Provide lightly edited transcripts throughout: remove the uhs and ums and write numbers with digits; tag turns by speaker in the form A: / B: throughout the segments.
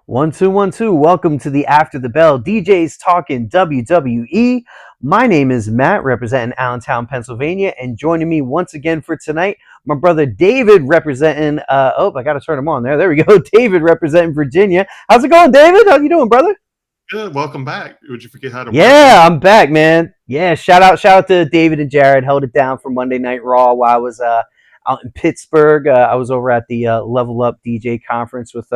A: One, two, one, two. Welcome to the After the Bell DJs Talking WWE. My name is Matt, representing Allentown, Pennsylvania, and joining me once again for tonight, my brother David, representing. I got to turn him on there. There we go. David, representing Virginia. How's it going, David? How you doing, brother?
B: Good. Welcome back. Would you forget how to work?
A: Yeah, I'm back, man. Yeah, shout out to David and Jared. Held it down for Monday Night Raw while I was out in Pittsburgh. I was over at the Level Up DJ conference with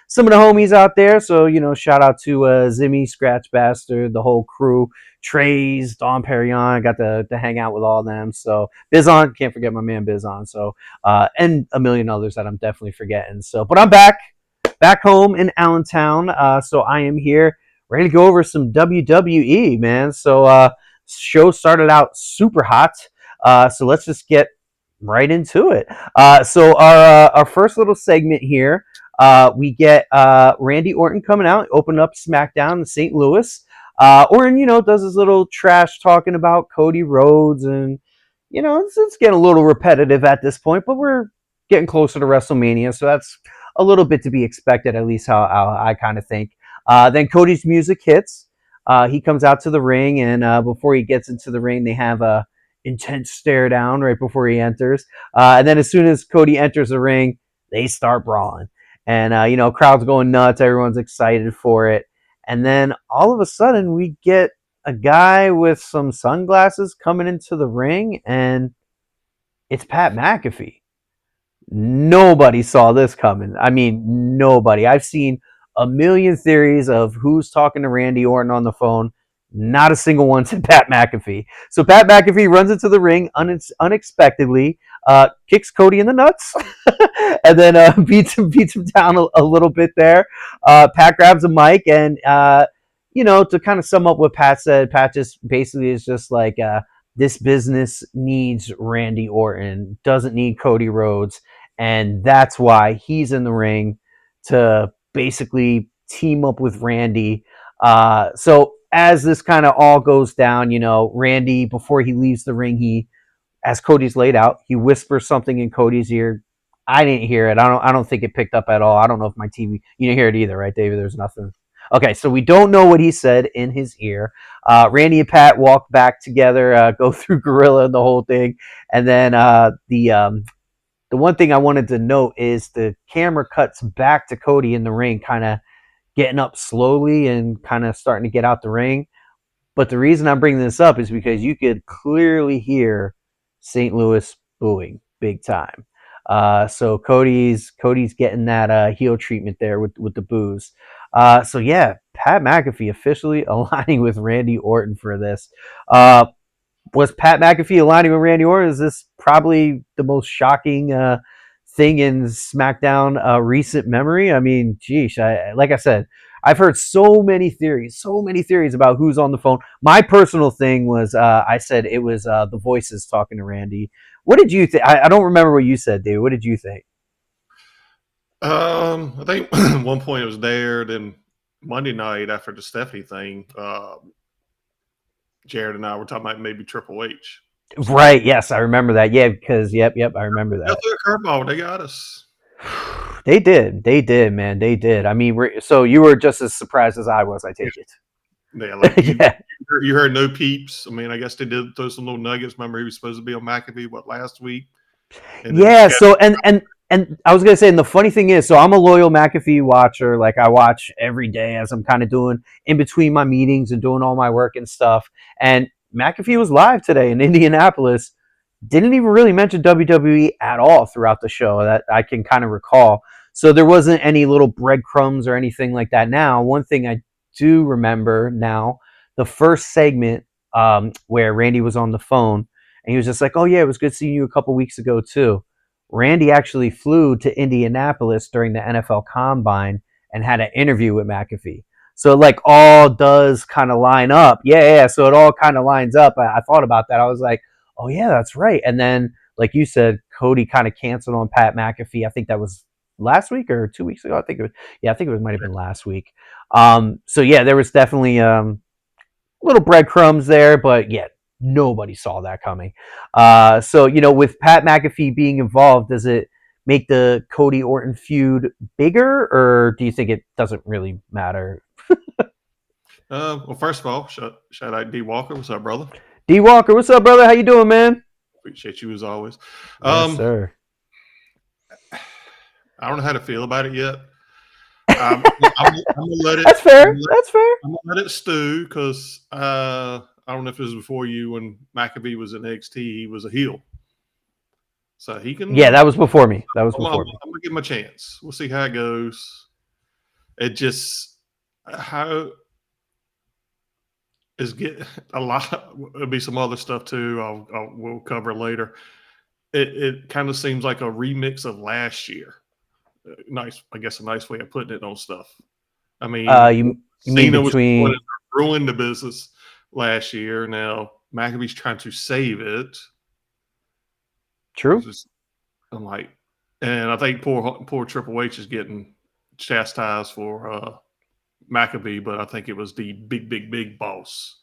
A: some of the homies out there. So shout out to Zimmy, Scratch Bastard, the whole crew, Trays, Don Perignon. I got to hang out with all of them. So Bizon, can't forget my man Bizon. So and a million others that I'm definitely forgetting. So, but I'm back home in Allentown. So I am here ready to go over some WWE, man. So show started out super hot. So let's just get right into it. So our first little segment here, we get Randy Orton coming out, open up SmackDown in St. Louis. Orton, does his little trash talking about Cody Rhodes, and it's getting a little repetitive at this point, but we're getting closer to WrestleMania, so that's a little bit to be expected, at least how I kind of think. Then Cody's music hits. He comes out to the ring, and before he gets into the ring, they have a intense stare down right before he enters. And then as soon as Cody enters the ring, they start brawling. And, crowd's going nuts. Everyone's excited for it. And then all of a sudden, we get a guy with some sunglasses coming into the ring, and it's Pat McAfee. Nobody saw this coming. I mean, nobody. I've seen a million theories of who's talking to Randy Orton on the phone. Not a single one said Pat McAfee. So Pat McAfee runs into the ring unexpectedly, kicks Cody in the nuts, and then beats him down a little bit there. Pat grabs a mic, and to kind of sum up what Pat said, Pat just basically is just like, this business needs Randy Orton, doesn't need Cody Rhodes, and that's why he's in the ring to basically team up with Randy. So as this kind of all goes down, Randy, before he leaves the ring, as Cody's laid out, he whispers something in Cody's ear. I didn't hear it. I don't think it picked up at all. I don't know if my TV, you didn't hear it either, right, David? There's nothing. Okay, so we don't know what he said in his ear. Randy and Pat walk back together, go through Gorilla and the whole thing, and then the one thing I wanted to note is the camera cuts back to Cody in the ring, kind of getting up slowly and kind of starting to get out the ring. But the reason I'm bringing this up is because you could clearly hear St. Louis booing big time. So Cody's getting that heel treatment there with the boos. So yeah, Pat McAfee officially aligning with Randy Orton for this. Was Pat McAfee aligning with Randy Orton? Is this probably the most shocking thing in SmackDown recent memory? I mean, geez, like I said, I've heard so many theories about who's on the phone. My personal thing was I said it was the voices talking to Randy. What did you think? I don't remember what you said, Dave. What did you think?
B: I think at one point it was there. Then Monday night after the Stephanie thing, Jared and I were talking about maybe Triple H.
A: Right. Yes, I remember that. Yeah, because yep, I remember that.
B: They curveball. They got us.
A: They did, man. They did. I mean, so you were just as surprised as I was. I take it.
B: Yeah, like
A: Yeah.
B: You heard no peeps. I mean, I guess they did throw some little nuggets. Remember, he was supposed to be on McAfee last week.
A: Yeah. So and I was gonna say, and the funny thing is, so I'm a loyal McAfee watcher. Like I watch every day as I'm kind of doing in between my meetings and doing all my work and stuff. And McAfee was live today in Indianapolis. Didn't even really mention WWE at all throughout the show that I can kind of recall. So there wasn't any little breadcrumbs or anything like that. Now, one thing I do remember now, the first segment where Randy was on the phone and he was just like, "Oh yeah, it was good seeing you a couple weeks ago too." Randy actually flew to Indianapolis during the NFL Combine and had an interview with McAfee. So like all does kind of line up. Yeah. So it all kind of lines up. I thought about that. I was like, oh yeah, that's right. And then, like you said, Cody kind of canceled on Pat McAfee. I think that was last week or 2 weeks ago. I think it might have been last week. So yeah, there was definitely little breadcrumbs there, but yeah, nobody saw that coming. So with Pat McAfee being involved, does it make the Cody Orton feud bigger, or do you think it doesn't really matter?
B: Well, first of all, shout out D Walker. What's up, brother?
A: D Walker, what's up, brother? How you doing, man?
B: Appreciate you as always.
A: Yes, sir.
B: I don't know how to feel about it yet. I'm gonna let it.
A: That's fair. That's fair.
B: I'm gonna let it stew because I don't know if this was before you when McAfee was in NXT. He was a heel, so he can.
A: Yeah, that was before me. That was before me.
B: I'm gonna give him a chance. We'll see how it goes. It just how is get a lot. There'll be some other stuff too. We'll cover later. It kind of seems like a remix of last year. Nice, I guess, a nice way of putting it on stuff. I mean,
A: you mean between
B: was ruined the business last year. Now McAfee's trying to save it.
A: True.
B: I'm like, and I think poor Triple H is getting chastised for McAfee, but I think it was the big boss.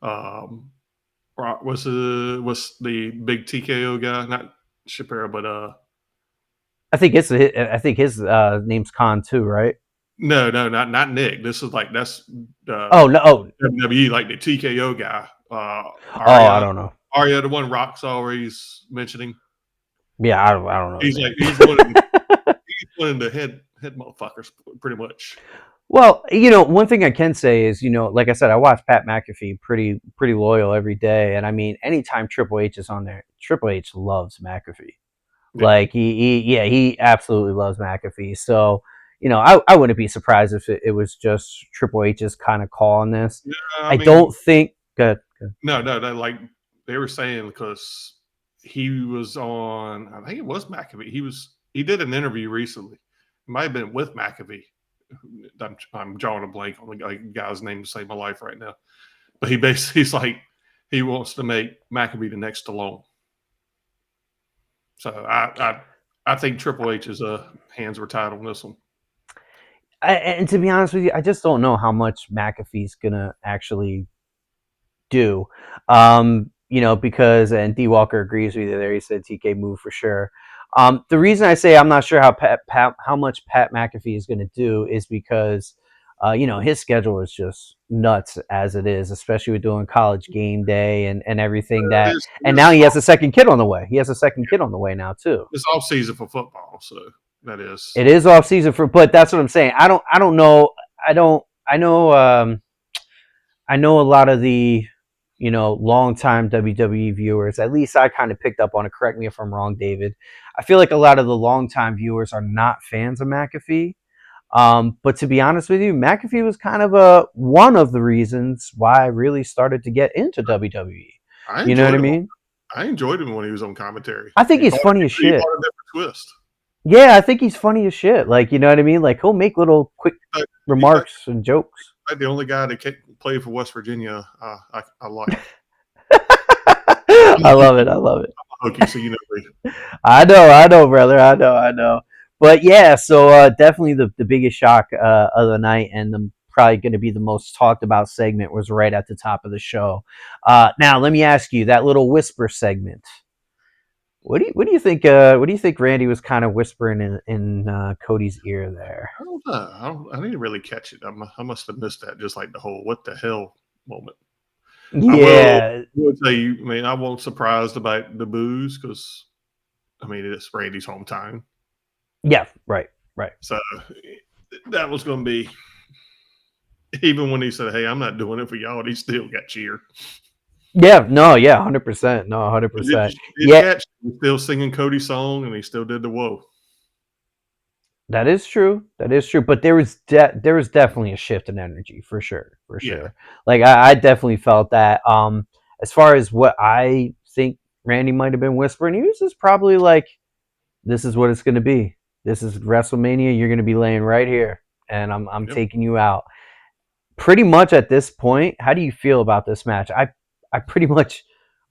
B: Was the big TKO guy, not Shapiro, but
A: I think his name's Khan too, right?
B: No, not Nick. This is like that's WWE, like the TKO guy. Arya,
A: I don't know.
B: Arya, the one Rock's always mentioning.
A: Yeah, I don't know.
B: He's one of the head motherfuckers, pretty much.
A: Well, one thing I can say is, like I said, I watch Pat McAfee pretty loyal every day, and I mean, anytime Triple H is on there, Triple H loves McAfee. Yeah. Like he absolutely loves McAfee. So, I wouldn't be surprised if it was just Triple H's kind of call on this. Yeah, I mean, don't think. Good.
B: No, like they were saying because he was on. I think it was McAfee. He did an interview recently. It might have been with McAfee. I'm drawing a blank on the guy's name to save my life right now. But he's like he wants to make McAfee the next Stallone. So I think Triple H's hands were tied on this one.
A: And to be honest with you, I just don't know how much McAfee's gonna actually do. Because and D Walker agrees with you there. He said TK move for sure. The reason I say I'm not sure how much Pat McAfee is going to do is because, his schedule is just nuts as it is, especially with doing College Game Day and everything and now he has a second kid on the way. He has a second kid on the way now too.
B: It's off season for football, so that is.
A: It is off season but that's what I'm saying. I don't know. I know a lot of the longtime WWE viewers, at least I kind of picked up on it. Correct me if I'm wrong, David. I feel like a lot of the longtime viewers are not fans of McAfee. But to be honest with you, McAfee was kind of one of the reasons why I really started to get into WWE. You know what I mean?
B: I enjoyed him when he was on commentary.
A: I think he's funny as shit.
B: He brought a different twist.
A: Yeah, I think he's funny as shit. Like, you know what I mean? Like, he'll make little quick remarks and jokes.
B: The only guy that played for West Virginia, I like.
A: I love it.
B: I'm a Hokie, so you know me.
A: I know, brother. I know. But yeah, so definitely the biggest shock of the night, and probably going to be the most talked about segment was right at the top of the show. Now, let me ask you that little whisper segment. What do you think? What do you think Randy was kind of whispering in Cody's ear there?
B: I don't know. I didn't really catch it. I must have missed that. Just like the whole "what the hell" moment.
A: Yeah,
B: I will tell you. I mean, I wasn't surprised about the booze because, I mean, it's Randy's hometown.
A: Yeah, right.
B: So that was going to be. Even when he said, "Hey, I'm not doing it for y'all," he still got cheered.
A: Yeah, no, yeah, 100%. No, 100%.
B: Yeah, he's still singing Cody's song, and he still did the whoa.
A: That is true. But there was definitely a shift in energy for sure. Yeah. Like I definitely felt that. As far as what I think Randy might have been whispering, he was just probably like, "This is what it's going to be. This is WrestleMania. You're going to be laying right here, and I'm taking you out." Pretty much at this point, how do you feel about this match? I pretty much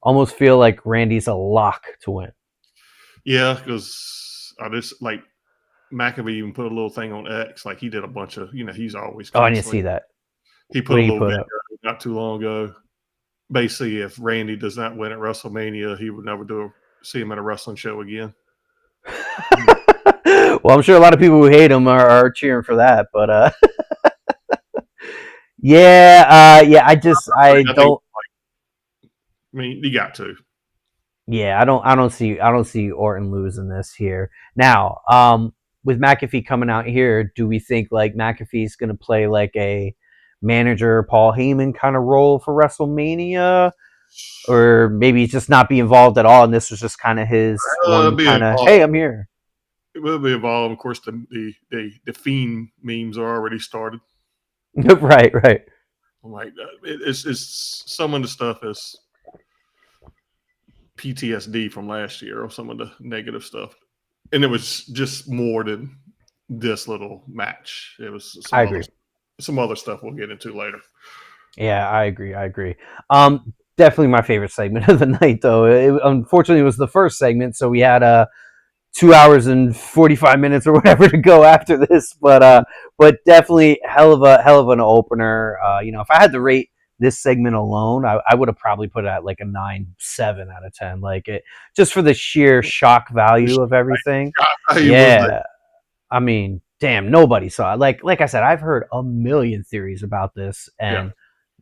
A: almost feel like Randy's a lock to win.
B: Yeah, because I just like McAfee even put a little thing on X. Like he did a bunch of, he's always.
A: Oh, I didn't see that.
B: He put a little video not too long ago. Basically, if Randy does not win at WrestleMania, he would never see him at a wrestling show again.
A: Well, I'm sure a lot of people who hate him are cheering for that, but yeah. I
B: I think,
A: don't.
B: I mean, you got to.
A: Yeah, I don't see Orton losing this here. Now, with McAfee coming out here, do we think like McAfee's going to play like a manager Paul Heyman kind of role for WrestleMania, or maybe he's just not be involved at all, and this was just kind of his one
B: Be
A: kind of,
B: involved.
A: hey, I'm here.
B: It will be involved. Of course, the Fiend memes are already started.
A: Right, right.
B: I'm like, it's some of the stuff is PTSD from last year, or some of the negative stuff, and it was just more than this little match. It was
A: I agree.
B: some other stuff we'll get into later.
A: Yeah, I agree. I agree. Definitely my favorite segment of the night, though. Unfortunately, it was the first segment, so we had 2 hours and 45 minutes or whatever to go after this. But definitely hell of an opener. If I had to rate this segment alone, I would have probably put it at like a 9.7 out of 10. Like it just for the sheer shock value of everything.
B: He was there.
A: Yeah, I mean, damn, nobody saw it. Like I said, I've heard a million theories about this, and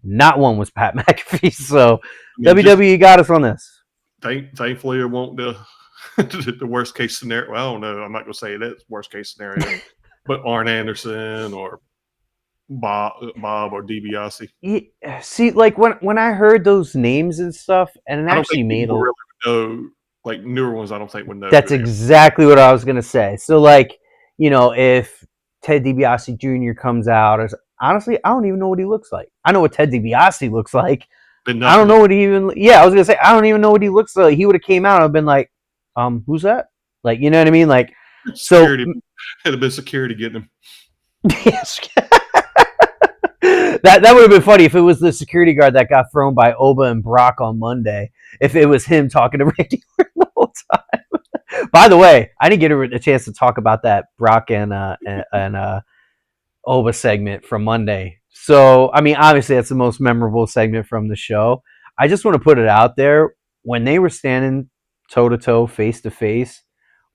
A: not one was Pat McAfee. So WWE got us on this.
B: Thankfully, it won't the worst case scenario. Well, I don't know. I'm not going to say that's worst case scenario, but Arn Anderson or Bob or DiBiase.
A: See, like when I heard those names and stuff, and it actually made
B: really know, like newer ones. I don't think would know.
A: That's exactly what I was gonna say. So, like, if Ted DiBiase Jr. comes out, honestly, I don't even know what he looks like. I know what Ted DiBiase looks like. I don't know what he even. Yeah, I was gonna say I don't even know what he looks like. He would have came out and I've been like, who's that? Like, you know what I mean? Like,
B: security, so it'd have been security getting him.
A: Yes. That would have been funny if it was the security guard that got thrown by Oba and Brock on Monday. If it was him talking to Randy Orton the whole time. By the way, I didn't get a chance to talk about that Brock and Oba segment from Monday. So, I mean, obviously that's the most memorable segment from the show. I just want to put it out there. When they were standing toe to toe, face to face,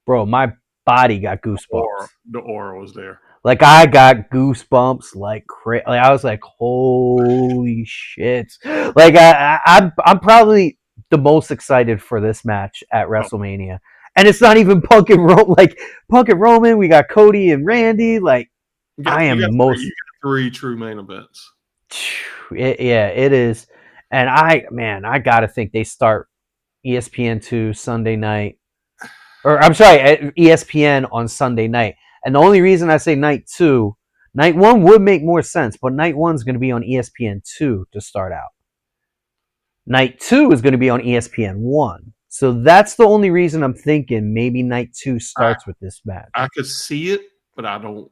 A: bro, my body got goosebumps.
B: The aura was there.
A: Like I got goosebumps, like I was like, holy shit! Like I'm probably the most excited for this match at WrestleMania, and it's not even Punk and Roman. We got Cody and Randy. Like
B: you got three true main events.
A: It is, and I gotta think they start ESPN2 Sunday night, or I'm sorry, ESPN on Sunday night. And the only reason I say night 2, night 1 would make more sense, but night 1 is going to be on ESPN2 to start out. Night 2 is going to be on ESPN1. So that's the only reason I'm thinking maybe night 2 starts with this match.
B: I could see it, but I don't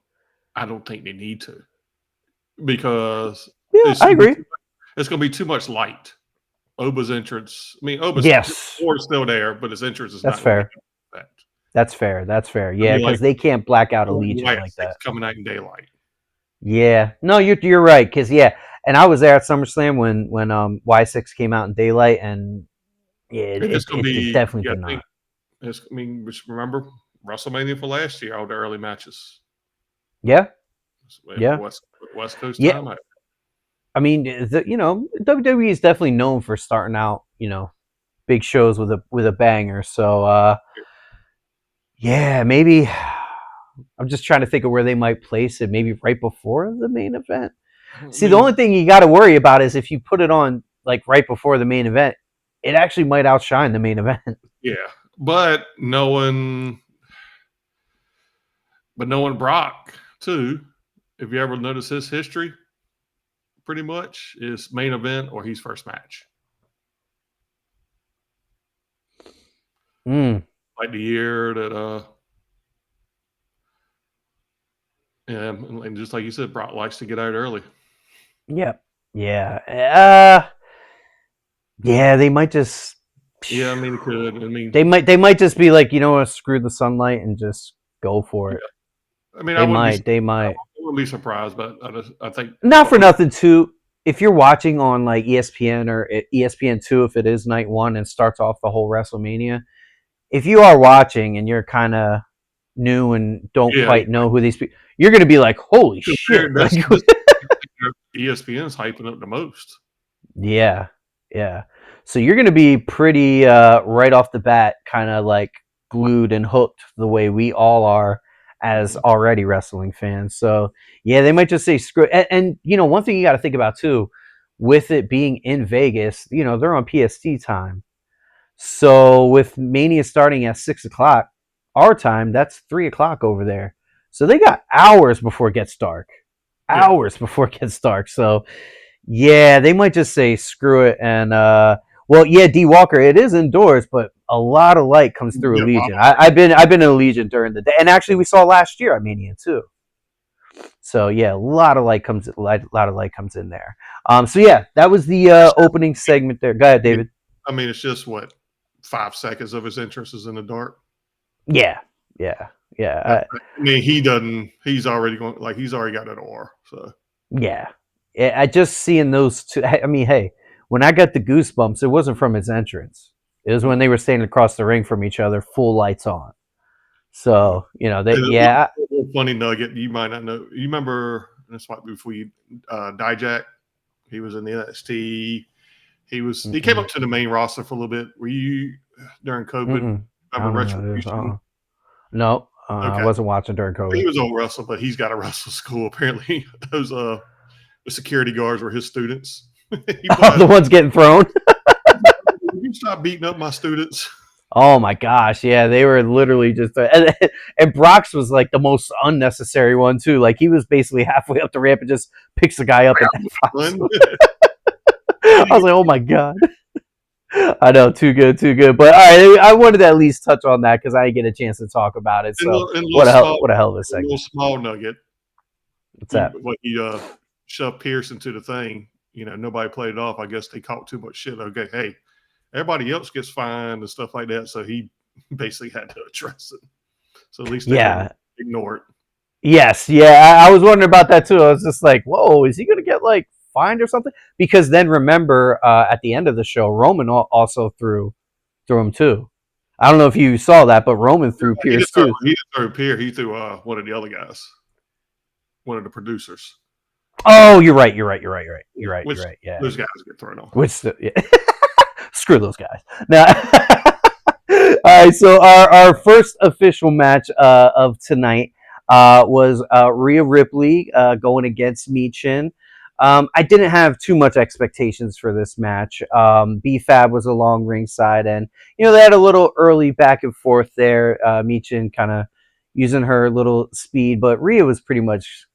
B: think they need to, because
A: I agree.
B: It's going to be too much light. Oba's entrance. I mean, Oba's still there, but his entrance is
A: not.
B: That's fair.
A: That's fair. Yeah, because they can't black out a Legion like that.
B: Coming out in daylight.
A: Yeah, no, you're right. Because and I was there at SummerSlam when Y6 came out in daylight, and it's definitely could not.
B: Just remember WrestleMania for last year, all the early matches.
A: Yeah.
B: West Coast time.
A: I mean, WWE is definitely known for starting out, big shows with a banger. So. Yeah, maybe. I'm just trying to think of where they might place it. Maybe right before the main event. See, the only thing you got to worry about is if you put it on like right before the main event, it actually might outshine the main event.
B: Yeah, but knowing Brock too, if you ever notice his history, pretty much is main event or he's first match. Like the year that and just like you said, Brock likes to get out early.
A: Yep. Yeah. They might just.
B: Yeah, I mean, it could. I mean,
A: they might just be like, screw the sunlight and just go for it.
B: I mean,
A: they might.
B: I wouldn't be surprised, but I think
A: not for nothing too. If you're watching on like ESPN or ESPN2, if it is night 1 and starts off the whole WrestleMania, if you are watching and you're kind of new and don't
B: Yeah,
A: quite know who these people, you're going to be like, holy shit. Like,
B: that's ESPN's hyping up the most.
A: yeah, yeah. So you're going to be pretty right off the bat, kind of like glued and hooked the way we all are as already wrestling fans. So yeah, they might just say screw. And you know, one thing you got to think about too, with it being in Vegas, you know, they're on PST time. So with Mania starting at 6 o'clock our time, that's 3 o'clock over there. So they got hours before it gets dark.
B: Yeah.
A: Hours before it gets dark. So yeah, they might just say screw it and well, yeah, D Walker, it is indoors, but a lot of light comes through
B: Yeah,
A: Allegiant. I've been in Allegiant during the day, and actually we saw last year at Mania too. So yeah, a lot of light comes in there. So yeah, that was the opening segment there. Go ahead, David.
B: I mean, it's just what 5 seconds of his entrance is in the dark.
A: Yeah, yeah, yeah.
B: I mean, he doesn't. He's already going. Like he's already got an aura. So
A: Yeah. I just seeing those two. I mean, hey, when I got the goosebumps, it wasn't from his entrance. It was when they were standing across the ring from each other, full lights on. So, you know, they, yeah.
B: A little funny nugget you might not know. You remember this might be before you Dijak? He was in the NXT. He came up to the main roster for a little bit. Were you during COVID? Remember Retribution?
A: No,
B: Okay.
A: I wasn't watching during COVID.
B: He was old wrestler, but he's got a wrestle school. Apparently, those the security guards were his students.
A: The ones getting thrown.
B: You stop beating up my students.
A: Oh my gosh, yeah, they were literally just, and Brock's was like the most unnecessary one too. Like he was basically halfway up the ramp and just picks the guy up. And I was like, oh my god. I know, too good. But all right, I wanted to at least touch on that because I didn't get a chance to talk about it. So what a hell of a segment.
B: A little small nugget.
A: What's that?
B: What he shoved Pierce into the thing. You know, nobody played it off. I guess they caught too much shit. Okay, hey, everybody else gets fined and stuff like that. So he basically had to address it. So at least they didn't ignore it.
A: Yes, yeah, I was wondering about that too. I was just like, whoa, is he going to get like fined or something? Because then remember, at the end of the show, Roman also threw him too. I don't know if you saw that, but Roman threw Pierce too.
B: He didn't throw Pierce. He threw one of the other guys, one of the producers.
A: Oh, you're right. Yeah,
B: those guys get thrown off.
A: Screw those guys. Now, all right. So our first official match of tonight was Rhea Ripley going against Michin. I didn't have too much expectations for this match. B-Fab was along ringside, and you know they had a little early back and forth there. Michin kind of using her little speed, but Rhea was pretty much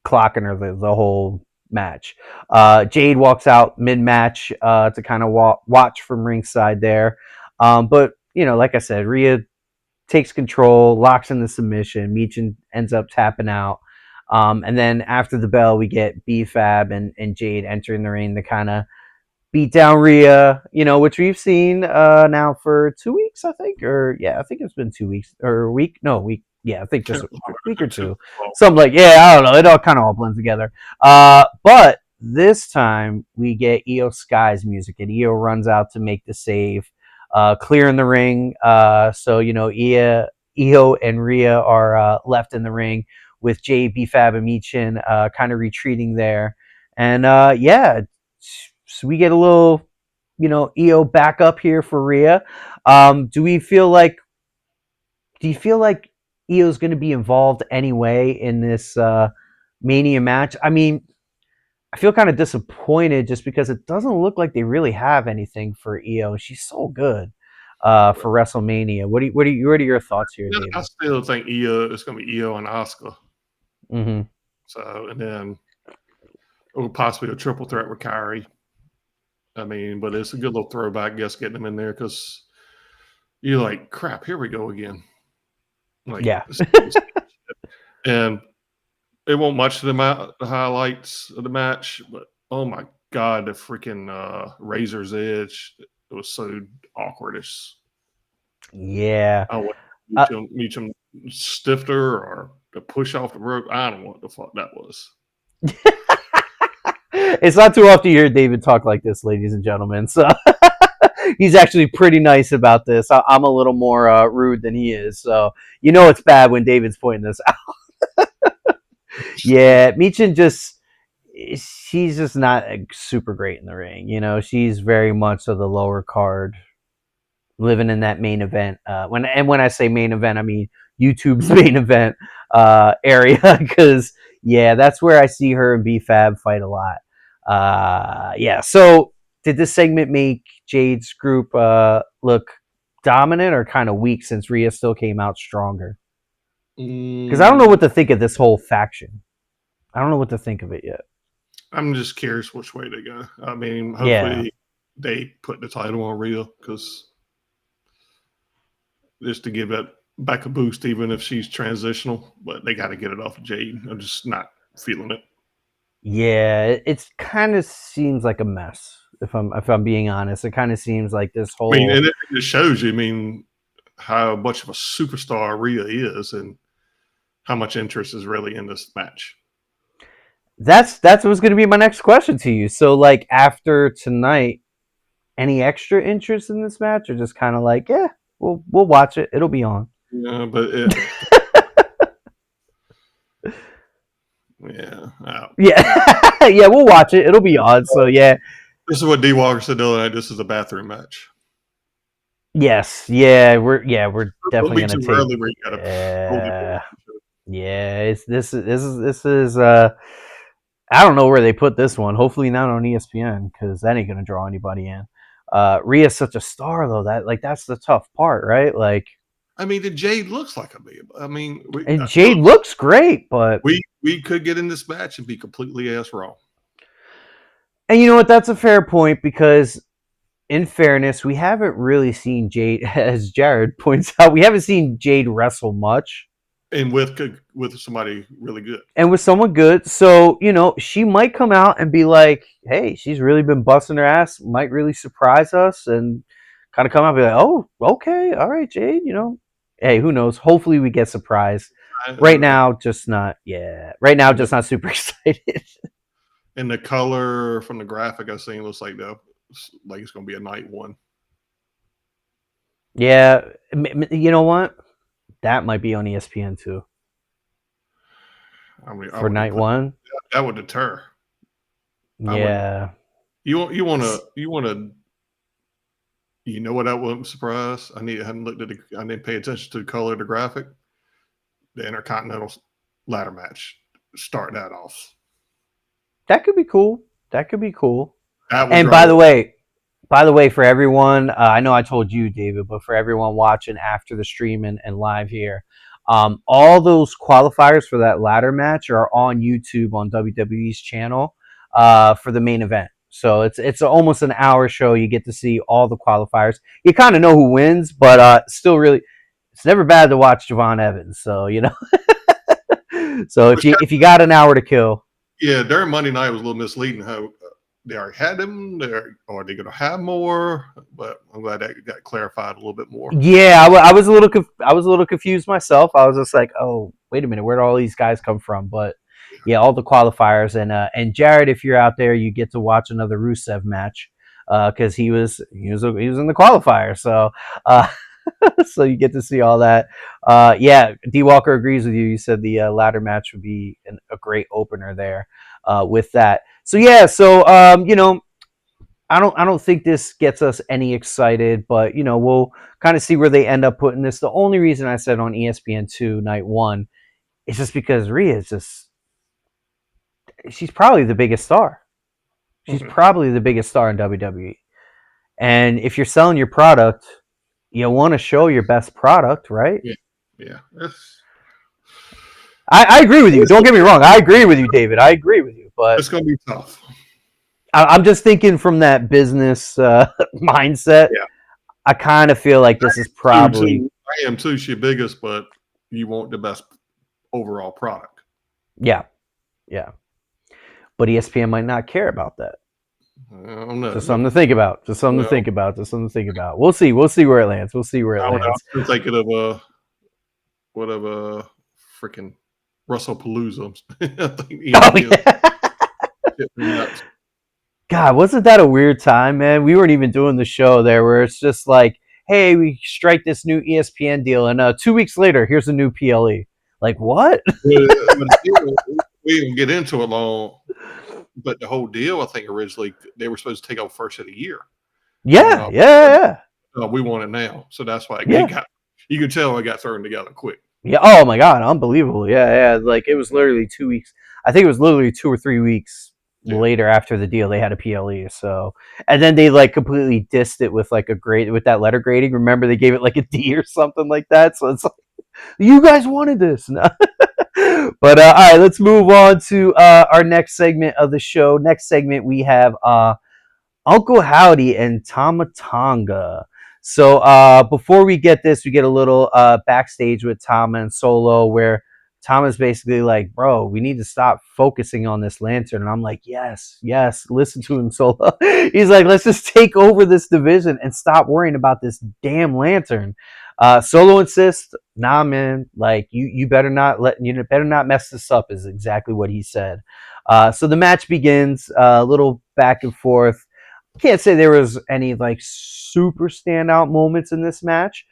A: clocking her the whole match. Jade walks out mid-match to kind of watch from ringside there. But, you know, like I said, Rhea takes control, locks in the submission. Michin ends up tapping out. And then after the bell, we get B-Fab and Jade entering the ring to kind of beat down Rhea, you know, which we've seen now for 2 weeks, I think. Or, yeah, I think it's been 2 weeks. Or a week. No, a week. Yeah, I think just a week or two. Something like, yeah, I don't know. It all kind of all blends together. But this time we get Iyo Sky's music, and Iyo runs out to make the save, clearing the ring. So, you know, Iyo and Rhea are left in the ring with Jay, B-Fab, and Michin kind of retreating there. And, yeah, so we get a little, you know, Iyo back up here for Rhea. Do you feel like Iyo's going to be involved anyway in this Mania match? I mean, I feel kind of disappointed just because it doesn't look like they really have anything for Iyo. She's so good for WrestleMania. What are your thoughts here, David?
B: I still think it's going to be Iyo and Asuka.
A: Mm-hmm.
B: So, and then possibly a triple threat with Kyrie. I mean, but it's a good little throwback, I guess, getting them in there because you're like, crap, here we go again. Like,
A: yeah.
B: And it won't much to the highlights of the match, but oh my god, the freaking Razor's Edge, it was so awkwardish.
A: Yeah.
B: I would meet him stifter or to push off the rope. I don't know what the fuck that was.
A: It's not too often to hear David talk like this, ladies and gentlemen. So He's actually pretty nice about this. I'm a little more rude than he is, so it's bad when David's pointing this out. Yeah, Michin she's just not super great in the ring. She's very much of the lower card, living in that main event. When I say main event, I mean YouTube's main event area, because that's where I see her and B-Fab fight a lot. Yeah. So did this segment make Jade's group look dominant or kind of weak, since Rhea still came out stronger? Because I don't know what to think of this whole faction. I don't know what to think of it yet.
B: I'm just curious which way they go. I mean, hopefully they put the title on Rhea, because just to give it back a boost, even if she's transitional, but they got to get it off of Jade. I'm just not feeling it.
A: Yeah, it kind of seems like a mess. If I'm being honest, it kind of seems like this whole.
B: I mean, and it shows you. I mean, how much of a superstar Rhea is, and how much interest is really in this match.
A: That's what's going to be my next question to you. So, like, after tonight, any extra interest in this match, or just kind of like, yeah, we'll watch it. It'll be on.
B: Yeah, but
A: yeah, we'll watch it. It'll be on. So yeah,
B: this is what D Walker said the other night. This is a bathroom match.
A: Yes, we're definitely gonna take. This is. I don't know where they put this one. Hopefully not on ESPN, because that ain't gonna draw anybody in. Rhea's such a star, though. That's the tough part, right? Like,
B: I mean, Jade looks like a babe. I mean,
A: Jade looks great, but
B: we could get in this match and be completely ass wrong.
A: And you know what? That's a fair point, because, in fairness, we haven't really seen Jade, as Jared points out, we haven't seen Jade wrestle much.
B: And with somebody really good.
A: And with someone good. So, she might come out and be like, hey, she's really been busting her ass, might really surprise us, and kind of come out and be like, oh, okay, all right, Jade, Hey, who knows? Hopefully we get surprised. Right now, just not super excited.
B: And the color from the graphic I've seen looks like it's going to be a night one.
A: Yeah, you know what? That might be on ESPN too. For night one,
B: that would deter.
A: Yeah.
B: You want to. You know what? I wasn't surprised. I didn't pay attention to the color of the graphic. The Intercontinental ladder match. Start that off.
A: That could be cool. And by the way, for everyone, I know I told you, David, but for everyone watching after the stream and live here, all those qualifiers for that ladder match are on YouTube on WWE's channel for the main event. So it's almost an hour show. You get to see all the qualifiers. You kind of know who wins, but still, really, it's never bad to watch Javon Evans. So so if you got an hour to kill.
B: Yeah, during Monday night it was a little misleading how they already had them there, or are they going to have more? But I'm glad that got clarified a little bit more.
A: Yeah, I was a little confused myself. I was just like, oh, wait a minute, where did all these guys come from? But yeah, all the qualifiers, and Jared, if you're out there, you get to watch another Rusev match, because he was in the qualifier. So so you get to see all that. D Walker agrees with you. You said the ladder match would be a great opener there with that. So I don't think this gets us any excited, but we'll kind of see where they end up putting this. The only reason I said on ESPN2 night one is just because Rhea is she's probably the biggest star. She's probably the biggest star in WWE. And if you're selling your product, you want to show your best product, right?
B: Yeah.
A: I agree with you. Don't get me wrong. I agree with you, David. I agree with you. But
B: it's going to be tough.
A: I'm just thinking from that business mindset.
B: Yeah.
A: I kind of feel like this is probably.
B: I am too. She's biggest, but you want the best overall product.
A: Yeah. But ESPN might not care about that.
B: I don't know.
A: Just something to think about. We'll see. We'll see where it lands.
B: I'm thinking of freaking WrestlePalooza. I think
A: God, wasn't that a weird time, man? We weren't even doing the show there, where it's just like, hey, we strike this new ESPN deal, and 2 weeks later, here's a new PLE. Like, what?
B: But we didn't get into it long. But the whole deal, I think originally they were supposed to take over first of the year, and
A: Yeah, yeah,
B: we want it now, so that's why it
A: yeah.
B: got. You could tell it got thrown together quick.
A: Yeah. Oh my God, unbelievable. Yeah, yeah. Like it was literally 2 weeks. I think it was literally 2 or 3 weeks
B: Yeah.
A: later after the deal they had a PLE. So, and then they like completely dissed it with like a grade with that letter grading. Remember they gave it like a D or something like that. So it's like you guys wanted this. No. But all right, let's move on to our next segment of the show. Next segment we have Uncle Howdy and Tama Tonga. So before we get this, we get a little backstage with Tama and Solo where Tama's basically like, bro, we need to stop focusing on this lantern. And I'm like, yes, yes, listen to him, Solo. He's like, let's just take over this division and stop worrying about this damn lantern. Solo insists, nah, man, like you better not better not mess this up, is exactly what he said. So the match begins, a little back and forth. Can't say there was any like super standout moments in this match.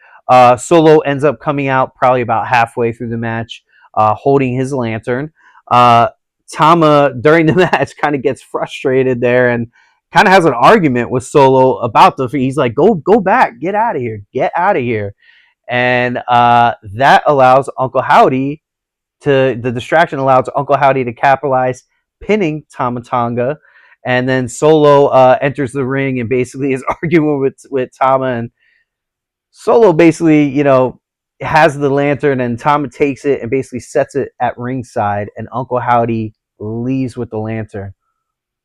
A: Solo ends up coming out probably about halfway through the match, holding his lantern. Tama during the match kind of gets frustrated there and kind of has an argument with Solo about the. He's like, "Go back, get out of here, get out of here," and that allows Uncle Howdy to the distraction allows Uncle Howdy to capitalize, pinning Tama Tonga, and then Solo enters the ring and basically is arguing with Tama, and Solo basically has the lantern and Tama takes it and basically sets it at ringside, and Uncle Howdy leaves with the lantern,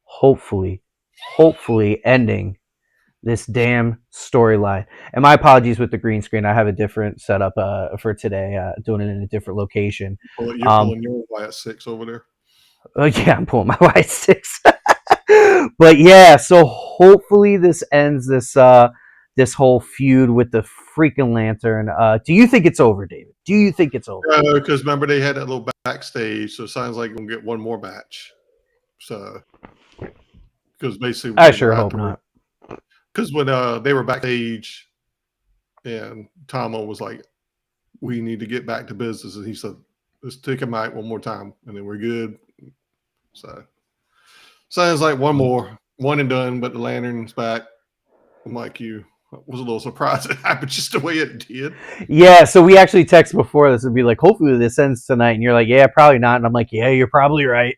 A: hopefully, hopefully ending this damn storyline. And my apologies with the green screen. I have a different setup for today, doing it in a different location.
B: You're pulling your Wyatt 6 over there.
A: Yeah, I'm pulling my white sticks. But yeah, so hopefully this ends this whole feud with the freaking lantern. Do you think it's over, David? Do you think it's over?
B: Because remember they had that little backstage, so it sounds like we'll get one more match. So, because basically,
A: I sure hope not.
B: Because when they were backstage, and Tama was like, "We need to get back to business," and he said, "Let's take him out one more time, and then we're good." So, sounds like one and done. But the lantern's back. I'm like you. I was a little surprised it happened just the way it did.
A: Yeah, so we actually text before this and be like, hopefully this ends tonight, and you're like, yeah, probably not, and I'm like, yeah, you're probably right.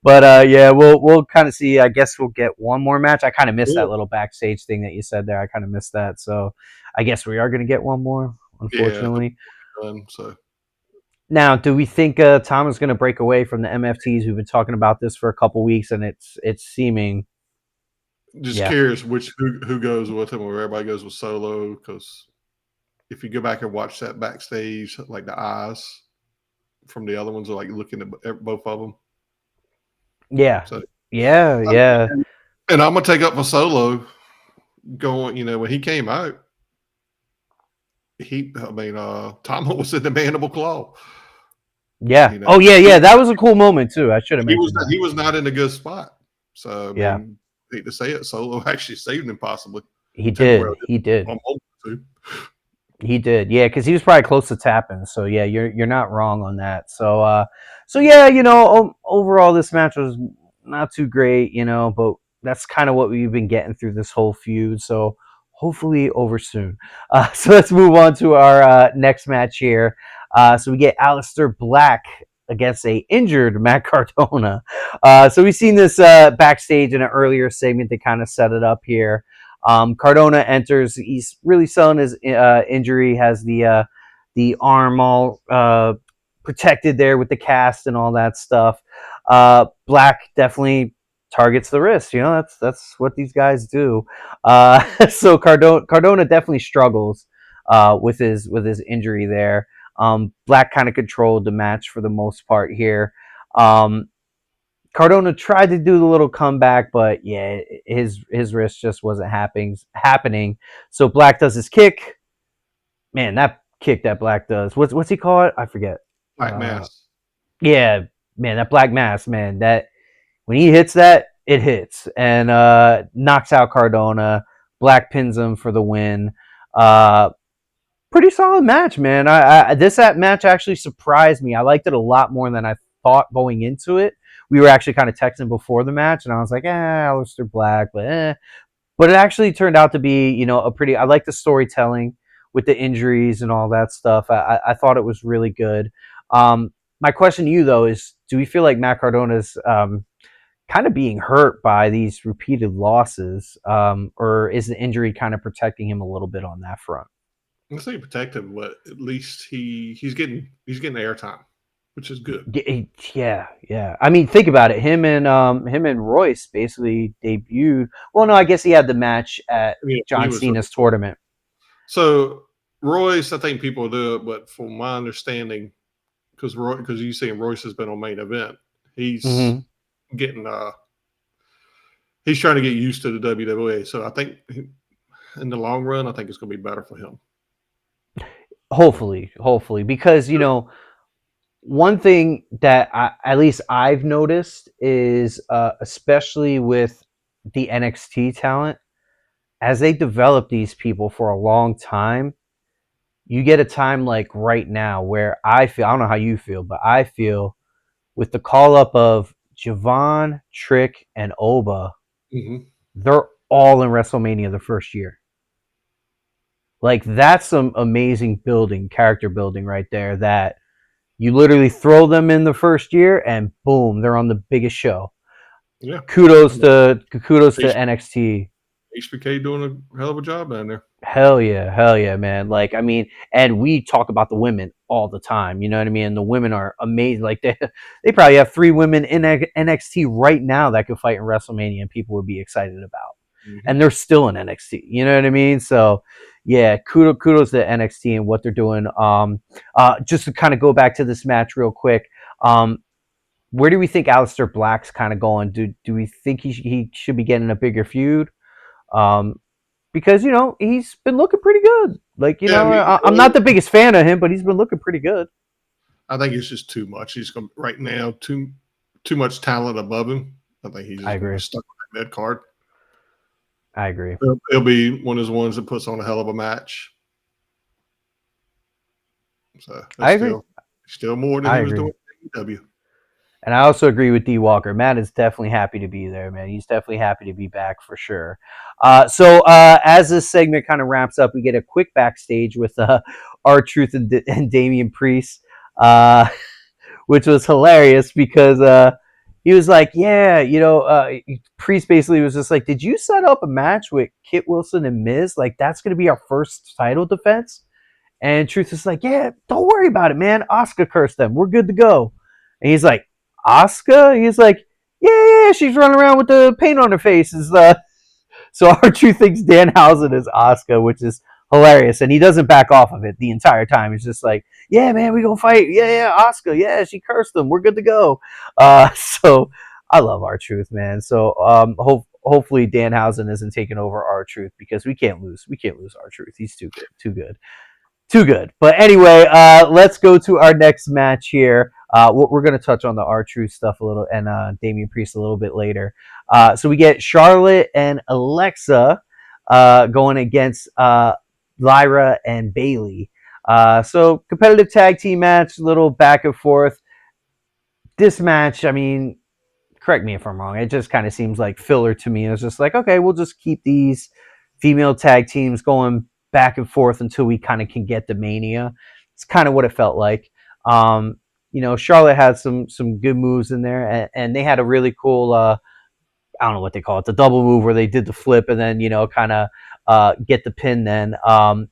A: But yeah, we'll kind of see. I guess we'll get one more match. I kind of missed that little backstage thing that you said there. I kind of missed that, so I guess we are going to get one more, unfortunately.
B: Yeah, so.
A: Now, do we think Tom is going to break away from the MFTs? We've been talking about this for a couple weeks, and it's seeming.
B: Just curious who goes with him, or everybody goes with Solo. Because if you go back and watch that backstage, like the eyes from the other ones are like looking at both of them.
A: Yeah. So, yeah.
B: And I'm gonna take up for Solo. Going, when he came out, Tama was in the mandible claw.
A: Yeah. Oh yeah. That was a cool moment too. I should have mentioned that.
B: He was not in a good spot. So I hate to say it, Solo actually saved him possibly.
A: He did. He did. Yeah, because he was probably close to tapping. So yeah, you're not wrong on that. So yeah, overall this match was not too great, but that's kind of what we've been getting through this whole feud. So hopefully over soon. So let's move on to our next match here. So we get Aleister Black against a injured Matt Cardona. So we've seen this backstage in an earlier segment to kind of set it up here. Cardona enters. He's really selling his injury. Has the arm all protected there with the cast and all that stuff. Black definitely targets the wrist. That's what these guys do. So Cardona definitely struggles with his injury there. Black kind of controlled the match for the most part here. Cardona tried to do the little comeback, but yeah, his wrist just wasn't happening. So Black does his kick. Man, that kick that Black does. What's he call it? I forget.
B: Black Mass.
A: Yeah, man, that Black Mass, man. That when he hits that, it hits and knocks out Cardona. Black pins him for the win. Pretty solid match, man. This match actually surprised me. I liked it a lot more than I thought going into it. We were actually kind of texting before the match, and I was like, Aleister Black, but But it actually turned out to be, a pretty. I like the storytelling with the injuries and all that stuff. I thought it was really good. My question to you though is, do we feel like Matt Cardona's kind of being hurt by these repeated losses, or is the injury kind of protecting him a little bit on that front?
B: I say protect him, but at least he's getting airtime, which is good.
A: Yeah. I mean, think about it. Him and Royce basically debuted. Well, no, I guess he had the match at John Cena's tournament.
B: So Royce, I think people do it, but from my understanding, because you saying Royce has been on main event, he's getting he's trying to get used to the WWE. So I think in the long run, I think it's going to be better for him.
A: Hopefully, because one thing that at least I've noticed is, especially with the NXT talent, as they develop these people for a long time, you get a time like right now where I don't know how you feel, but I feel with the call up of Javon, Trick, and Oba, they're all in WrestleMania the first year. Like, that's some amazing character building right there, that you literally throw them in the first year and boom, they're on the biggest show.
B: Yeah.
A: Kudos to NXT.
B: HBK doing a hell of a job down there.
A: Hell yeah, man. Like, I mean, and we talk about the women all the time, you know what I mean? And the women are amazing. Like, they probably have 3 women in NXT right now that could fight in WrestleMania and people would be excited about. And they're still in NXT, you know what I mean? So yeah, kudos to NXT and what they're doing. Just to kind of go back to this match real quick, where do we think Aleister Black's kind of going? Do we think he should be getting a bigger feud? Because he's been looking pretty good. Like, I'm not the biggest fan of him, but he's been looking pretty good.
B: I think it's just too much. He's right now too much talent above him. I think he's just stuck on that mid card.
A: I agree.
B: He'll be one of those ones that puts on a hell of a match. So
A: I agree.
B: Still more than he was doing at AEW.
A: And I also agree with D Walker. Matt is definitely happy to be there, man. He's definitely happy to be back for sure. So as this segment kind of wraps up, we get a quick backstage with R-Truth and Damian Priest, which was hilarious because he was like, Priest basically was just like, did you set up a match with Kit Wilson and Miz? Like, that's going to be our first title defense? And Truth is like, yeah, don't worry about it, man. Asuka cursed them. We're good to go. And he's like, Asuka? He's like, yeah, she's running around with the paint on her face. So R-Truth thinks Danhausen is Asuka, which is hilarious. And he doesn't back off of it the entire time. He's just like, yeah, man, we gonna fight. Yeah, Asuka. Yeah, she cursed them. We're good to go. So I love R-Truth, man. So hopefully Danhausen isn't taking over R-Truth, because we can't lose. We can't lose R-Truth. He's too good. But anyway, let's go to our next match here. We're going to touch on the R-Truth stuff a little, and Damian Priest a little bit later. So we get Charlotte and Alexa going against Lyra and Bayley. So competitive tag team match, little back and forth. This match, I mean, correct me if I'm wrong, it just kind of seems like filler to me. It's just like, okay, we'll just keep these female tag teams going back and forth until we kind of can get to Mania. It's kind of what it felt like. Charlotte had some good moves in there, and they had a really cool, I don't know what they call it, the double move where they did the flip and then, kind of get the pin then.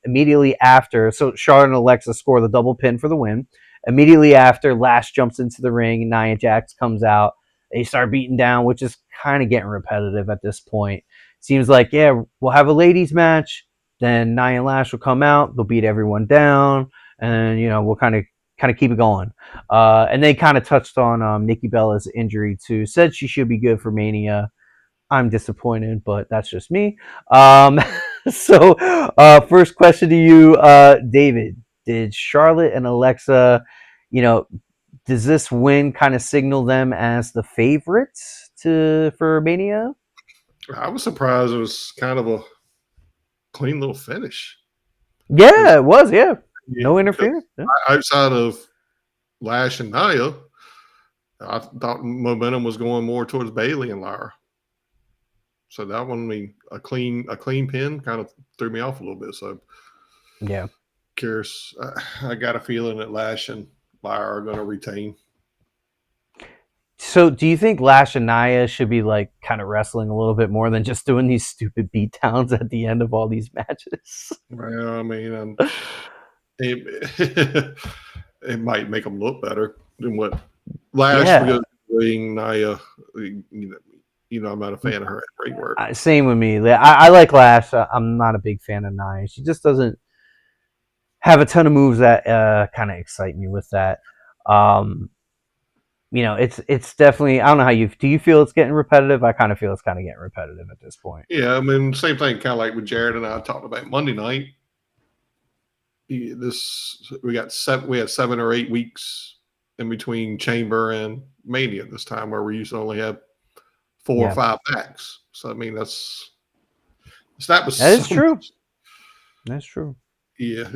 A: Immediately after, so Charlotte and Alexa score the double pin for the win. Immediately after, Lash jumps into the ring, and Nia Jax comes out. They start beating down, which is kind of getting repetitive at this point. Seems like, yeah, we'll have a ladies match, then Nia and Lash will come out, they'll beat everyone down, and we'll kind of keep it going. And they kind of touched on Nikki Bella's injury too. Said she should be good for Mania. I'm disappointed, but that's just me. So first question to you, David. Did Charlotte and Alexa, does this win kind of signal them as the favorites for Mania.
B: I was surprised it was kind of a clean little finish.
A: Yeah, it was. Yeah,
B: Yeah,
A: no interference. Yeah.
B: outside of Lash and Nia, I thought momentum was going more towards Bailey and Lyra. So that one, I mean, a clean pin kind of threw me off a little bit. So
A: Yeah.
B: curious. I got a feeling that Lash and Lyra are going to retain.
A: So, do you think Lash and Nia should be like kind of wrestling a little bit more than just doing these stupid beatdowns at the end of all these matches?
B: Well, I mean, it, it might make them look better than what Lash was doing. Nia, I'm not a fan of her ring work.
A: Same with me. I like Lash. I'm not a big fan of Nia. She just doesn't have a ton of moves that kind of excite me with that. It's definitely. I don't know how do you feel it's getting repetitive? I kind of feel it's kind of getting repetitive at this point.
B: Yeah, I mean, same thing, kind of like with Jared and I talked about Monday night. We had 7 or 8 weeks in between Chamber and Mania this time, where we used to only have 4 or 5 acts. So I mean, that
A: is true. That's true.
B: Yeah,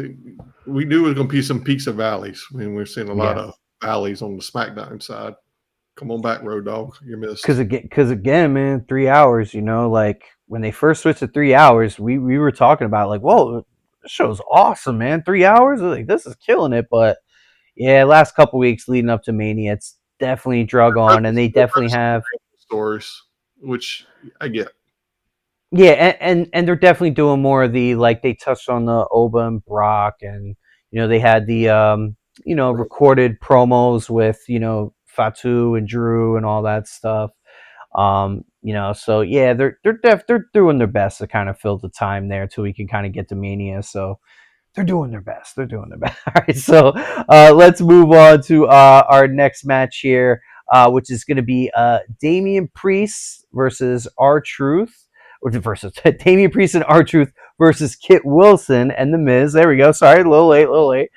B: we knew it was going to be some peaks and valleys. I mean, we're seeing a lot of valleys on the SmackDown side. Come on back, Road Dogg. You're missed.
A: Because again, man, 3 hours. Like when they first switched to 3 hours, we were talking about like, whoa, this show's awesome, man. 3 hours, like this is killing it. But yeah, last couple weeks leading up to Mania, it's definitely drug on, and they definitely have
B: stories, which I get.
A: Yeah, and they're definitely doing more of the, like, they touched on the Oba and Brock, and they had the recorded promos with Fatu and Drew and all that stuff. So yeah, they're doing their best to kind of fill the time there till we can kind of get to Mania. So they're doing their best. They're doing their best. All right, so let's move on to our next match here, which is going to be Damian Priest versus R-Truth. Versus Damian Priest and R-Truth versus Kit Wilson and The Miz. There we go. Sorry, a little late.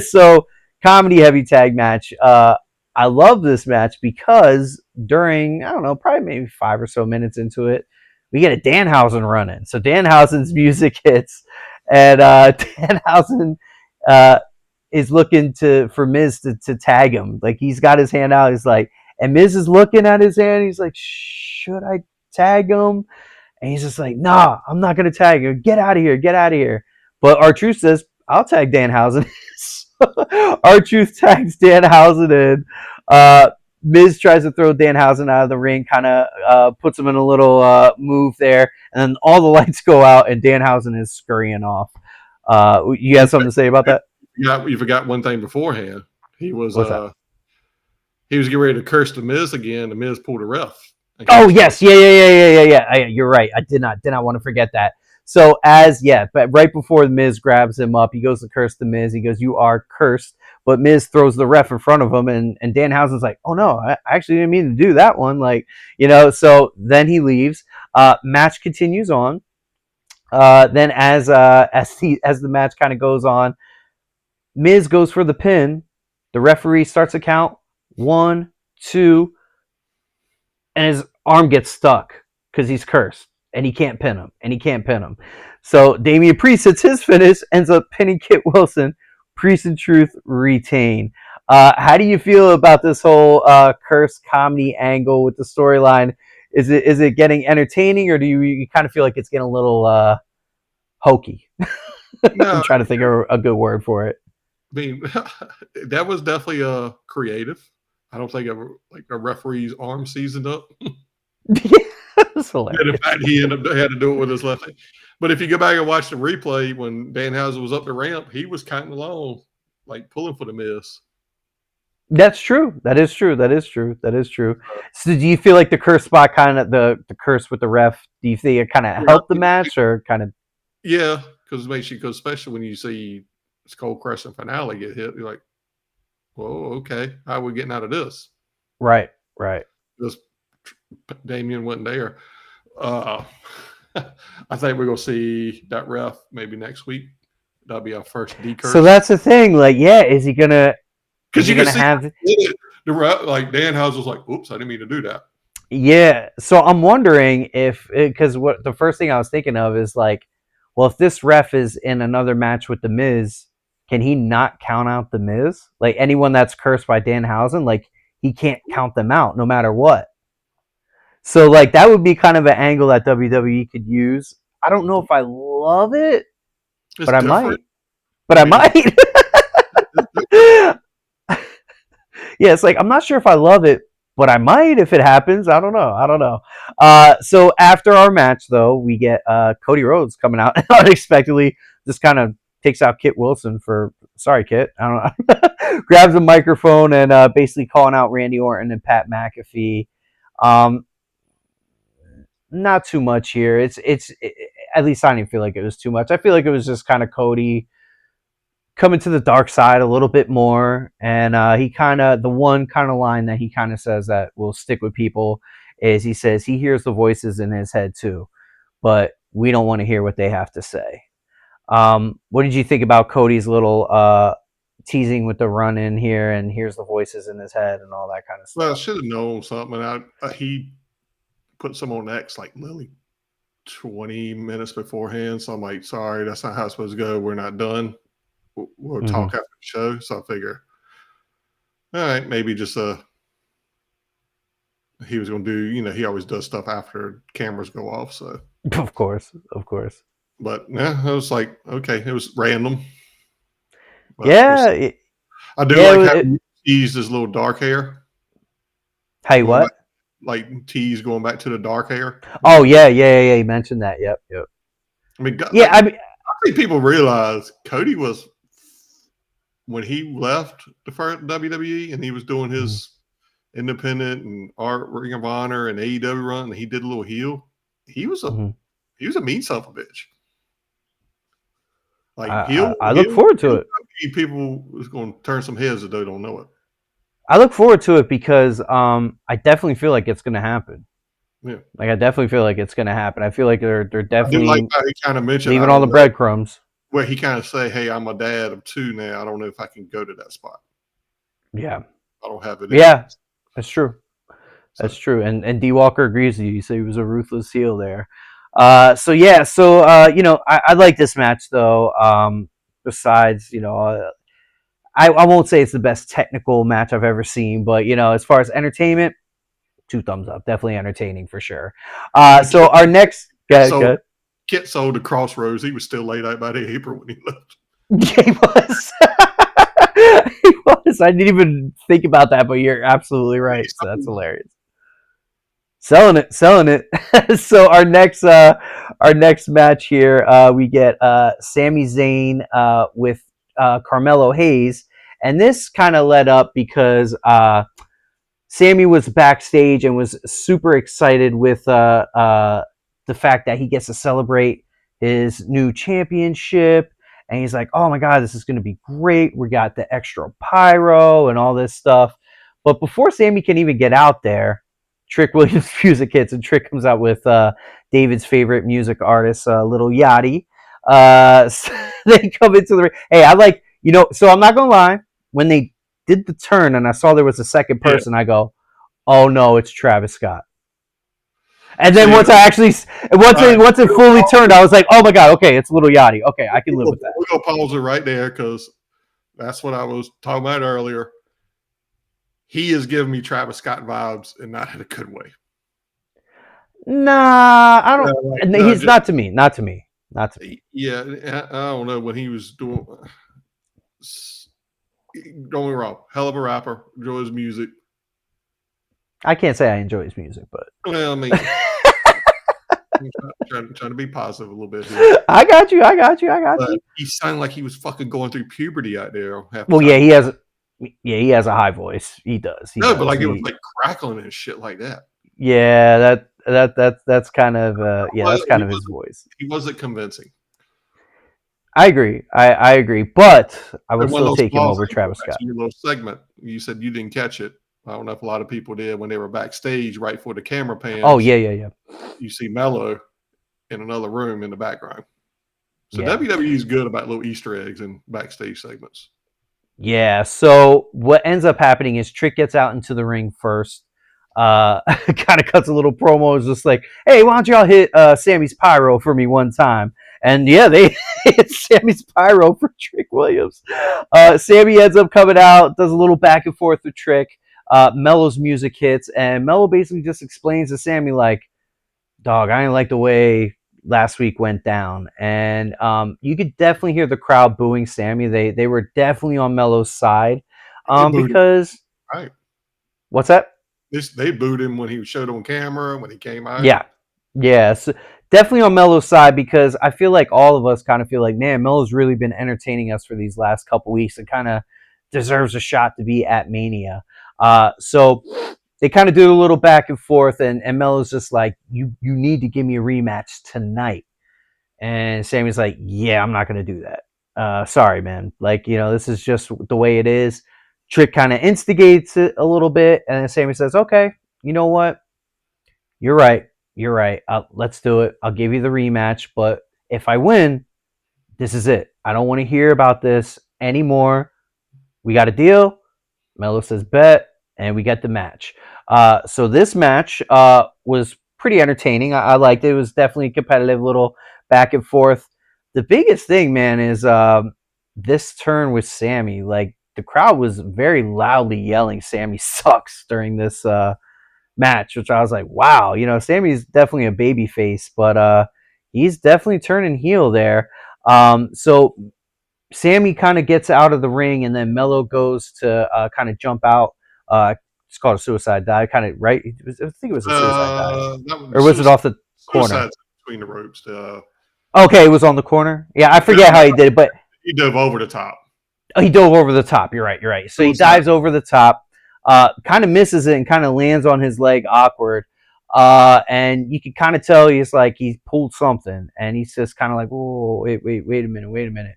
A: So, comedy heavy tag match. I love this match because during, I don't know, probably maybe 5 or so minutes into it, we get a Danhausen running. So Danhausen's music hits, and Danhausen is looking for Miz to tag him. Like, he's got his hand out. He's like, and Miz is looking at his hand. He's like, should I tag him? And he's just like, nah, I'm not going to tag him. Get out of here. But R-Truth says, I'll tag Danhausen. R-Truth tags Danhausen in. Miz tries to throw Danhausen out of the ring, kind of puts him in a little move there. And then all the lights go out, and Danhausen is scurrying off. You have something to say about that?
B: Yeah, you forgot one thing beforehand. He was getting ready to curse the Miz again. The Miz pulled a ref.
A: Oh yes, yeah. You're right. I did not want to forget that. So but right before the Miz grabs him up, he goes to curse the Miz. He goes, "You are cursed." But Miz throws the ref in front of him, and Danhausen's like, "Oh no, I actually didn't mean to do that one." Like, So then he leaves. Match continues on. Then as the match kind of goes on, Miz goes for the pin. The referee starts to count 1, 2. And his arm gets stuck because he's cursed, and he can't pin him. So Damian Priest hits his finish, ends up pinning Kit Wilson. Priest and Truth retain. How do you feel about this whole cursed comedy angle with the storyline? Is it getting entertaining, or do you kind of feel like it's getting a little hokey? No, I'm trying to think of a good word for it.
B: I mean, that was definitely creative. I don't think a referee's arm seasoned up.
A: Yeah, that's hilarious.
B: And in fact, he had to do it with his left hand. But if you go back and watch the replay, when Danhausen was up the ramp, he was counting along, like pulling for the Miz.
A: That's true. That is true. So do you feel like the curse spot, kind of the curse with the ref, do you think it kind of helped the match, or kind of?
B: Yeah, because it makes you go, especially when you see Skull Crescent finale get hit, you're like, whoa, okay, how are we getting out of this?
A: Right.
B: This Damian wasn't there. I think we're gonna see that ref maybe next week. That'll be our first decurse.
A: So that's the thing. Like, yeah, is he gonna?
B: Because you're gonna have the ref, like Danhausen was like, "Oops, I didn't mean to do that."
A: Yeah, so I'm wondering if because what the first thing I was thinking of is like, well, if this ref is in another match with the Miz, can he not count out the Miz? Like anyone that's cursed by Danhausen, like he can't count them out no matter what. So like that would be kind of an angle that WWE could use. I don't know if I love it,
B: It's
A: but I
B: different.
A: might. But
B: I
A: I
B: mean,
A: might.
B: it's different.
A: Yeah, it's like I'm not sure if I love it, but I might if it happens. I don't know. I don't know. So after our match, though, we get Cody Rhodes coming out unexpectedly. Just kind of takes out Kit Wilson for sorry, Kit. I don't know. Grabs a microphone and basically calling out Randy Orton and Pat McAfee. Um, not too much here. At least I didn't feel like it was too much. I feel like it was just kind of Cody coming to the dark side a little bit more. And he kind of, the one kind of line that he kind of says that will stick with people is he says he hears the voices in his head too, but we don't want to hear what they have to say. What did you think about Cody's little teasing with the run in here and hears the voices in his head and all that kind of
B: Well, I
A: stuff?
B: should have known something. He put some on X like literally 20 minutes beforehand. So I'm like, sorry, that's not how it's supposed to go. We're not done. We'll
A: Mm-hmm.
B: talk after the show. So I figure, all right, maybe just he was going to do, he always does stuff after cameras go off. So,
A: Of course, of course.
B: but yeah, I was like, okay, it was random. But
A: Yeah,
B: I do
A: yeah.
B: like how he teased his little dark hair.
A: Hey,
B: Going back,
A: what?
B: like tease going back to the dark hair.
A: Oh yeah. You mentioned that. Yep.
B: I mean,
A: Yeah,
B: like,
A: I mean,
B: I think people realize Cody was when he left the first WWE and he was doing his independent and Art Ring of Honor and AEW run, and he did a little heel. He was a he was a mean son of a bitch. Like
A: I look forward to it.
B: people was going to turn some heads that they don't know it.
A: I look forward to it because I definitely feel like it's going to happen.
B: Yeah,
A: Like I definitely feel like it's going to happen. I feel like they're
B: I do
A: definitely
B: like how he kind of mentioned. I
A: leaving all
B: don't
A: the
B: know
A: breadcrumbs.
B: where he kind of say, "Hey, I'm a dad of 2 now. I don't know if I can go to that spot.
A: Yeah,
B: I don't have it in me."
A: yeah, that's true.
B: So
A: That's true. And D Walker agrees with you. You say he was a ruthless heel there. So yeah, I like this match though. Besides, I won't say it's the best technical match I've ever seen, but as far as entertainment, 2 thumbs up. Definitely entertaining for sure.
B: when
A: So our next,
B: sold
A: good.
B: Kit sold to Crossroads, he was still laid out by the apron when he left.
A: He was. He was. I didn't even think about that, but you're absolutely right. So that's hilarious. Selling it. So our next match here, we get Sami Zayn with Carmelo Hayes, and this kind of led up because Sammy was backstage and was super excited with the fact that he gets to celebrate his new championship. And he's like, oh my God, this is going to be great. We got the extra pyro and all this stuff. But before Sammy can even get out there, Trick Williams music hits and Trick comes out with David's favorite music artist, Little Yachty. So they come into the ring. Hey, so I'm not going to lie. When they did the turn and I saw there was a second
B: Yeah.
A: person, I go, oh no, it's Travis Scott. And then
B: See,
A: once it fully turned, I was like, oh my God, okay, it's Little Yachty. Okay, I can live with that.
B: We're going to pause it right there because that's what I was talking about earlier. He is giving me Travis Scott vibes and not in a good way.
A: Nah, I don't. He's not to me. Not to me. Not to me.
B: Yeah, I don't know when he was doing. Don't get me wrong, hell of a rapper. Enjoy his music.
A: I can't say I enjoy his music, but
B: well, I mean, I'm trying to be positive a little bit here.
A: I got you.
B: He sounded like he was fucking going through puberty out there.
A: Well, yeah, he has a high voice. He does.
B: But like it was like crackling and shit like that.
A: Yeah, that's kind of that's kind of his voice.
B: He wasn't convincing.
A: I agree. I agree, but I would still take him over Travis Scott.
B: Your little segment, you said you didn't catch it. I don't know if a lot of people did when they were backstage right before the camera pans.
A: Oh yeah.
B: You see Mello in another room in the background. So WWE is good about little Easter eggs and backstage segments.
A: Yeah. So what ends up happening is Trick gets out into the ring first. kind of cuts a little promo. Is just like, hey, why don't y'all hit Sammy's pyro for me one time? And yeah, they hit Sammy's pyro for Trick Williams. Sammy ends up coming out, does a little back and forth with Trick. Mello's music hits, and Mello basically just explains to Sammy like, dog, I didn't like the way last week went down. And you could definitely hear the crowd booing Sammy. They were definitely on Mello's side.
B: They booed him.
A: Because
B: Right.
A: What's that?
B: They booed him when he showed on camera, when he came out.
A: Yeah. Yes. Definitely on Mello's side, because I feel like all of us kind of feel like, man, Mello's really been entertaining us for these last couple weeks and kind of deserves a shot to be at Mania. So they kind of do a little back and forth, and Mello's just like, you need to give me a rematch tonight. And Sammy's like, yeah, I'm not going to do that. Sorry, man. Like, this is just the way it is. Trick kind of instigates it a little bit, and then Sammy says, okay, you know what? You're right. Let's do it. I'll give you the rematch, but if I win, this is it. I don't want to hear about this anymore. We got a deal. Mello says bet, and we get the match. So this match was pretty entertaining. I liked it. It was definitely a competitive little back and forth. The biggest thing, man, is this turn with Sammy. Like, the crowd was very loudly yelling Sammy sucks during this match, which I was like, wow, Sammy's definitely a baby face, but he's definitely turning heel there. So Sammy kind of gets out of the ring, and then Mello goes to kind of jump out. It's called a suicide dive, kind of, right? I think it was a suicide dive. Or was it off the corner?
B: Between the ropes.
A: Okay, it was on the corner. Yeah, I forget how he did it, but
B: he dove over the top.
A: Oh, he dove over the top. You're right. So he dives over the top, kind of misses it, and kind of lands on his leg awkward. And you can kind of tell he pulled something, and he's just kind of like, whoa, wait a minute.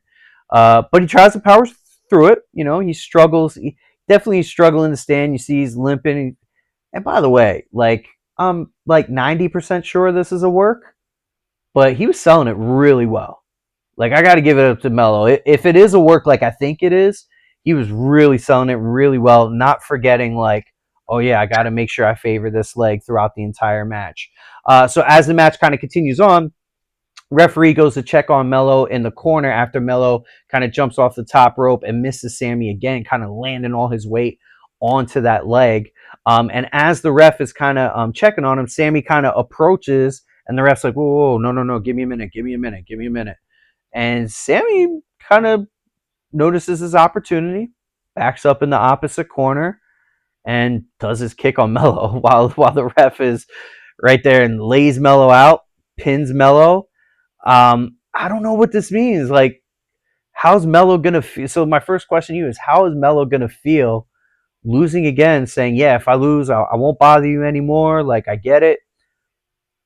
A: But he tries to power through it. He struggles. He definitely struggling to stand. You see he's limping. And by the way, I'm 90% sure this is a work, but he was selling it really well. Like, I got to give it up to Mello. If it is a work like I think it is, he was really selling it really well, not forgetting, like, oh, yeah, I got to make sure I favor this leg throughout the entire match. So as the match kind of continues on, referee goes to check on Mello in the corner after Mello kind of jumps off the top rope and misses Sammy again, kind of landing all his weight onto that leg. And as the ref is kind of checking on him, Sammy kind of approaches, and the ref's like, whoa, no, give me a minute. And Sammy kind of notices his opportunity, backs up in the opposite corner, and does his kick on Mello while the ref is right there and lays Mello out, pins Mello. I don't know what this means. Like, how's Mello gonna feel? So my first question to you is, how is Mello gonna feel losing again? Saying, yeah, if I lose, I won't bother you anymore. Like, I get it,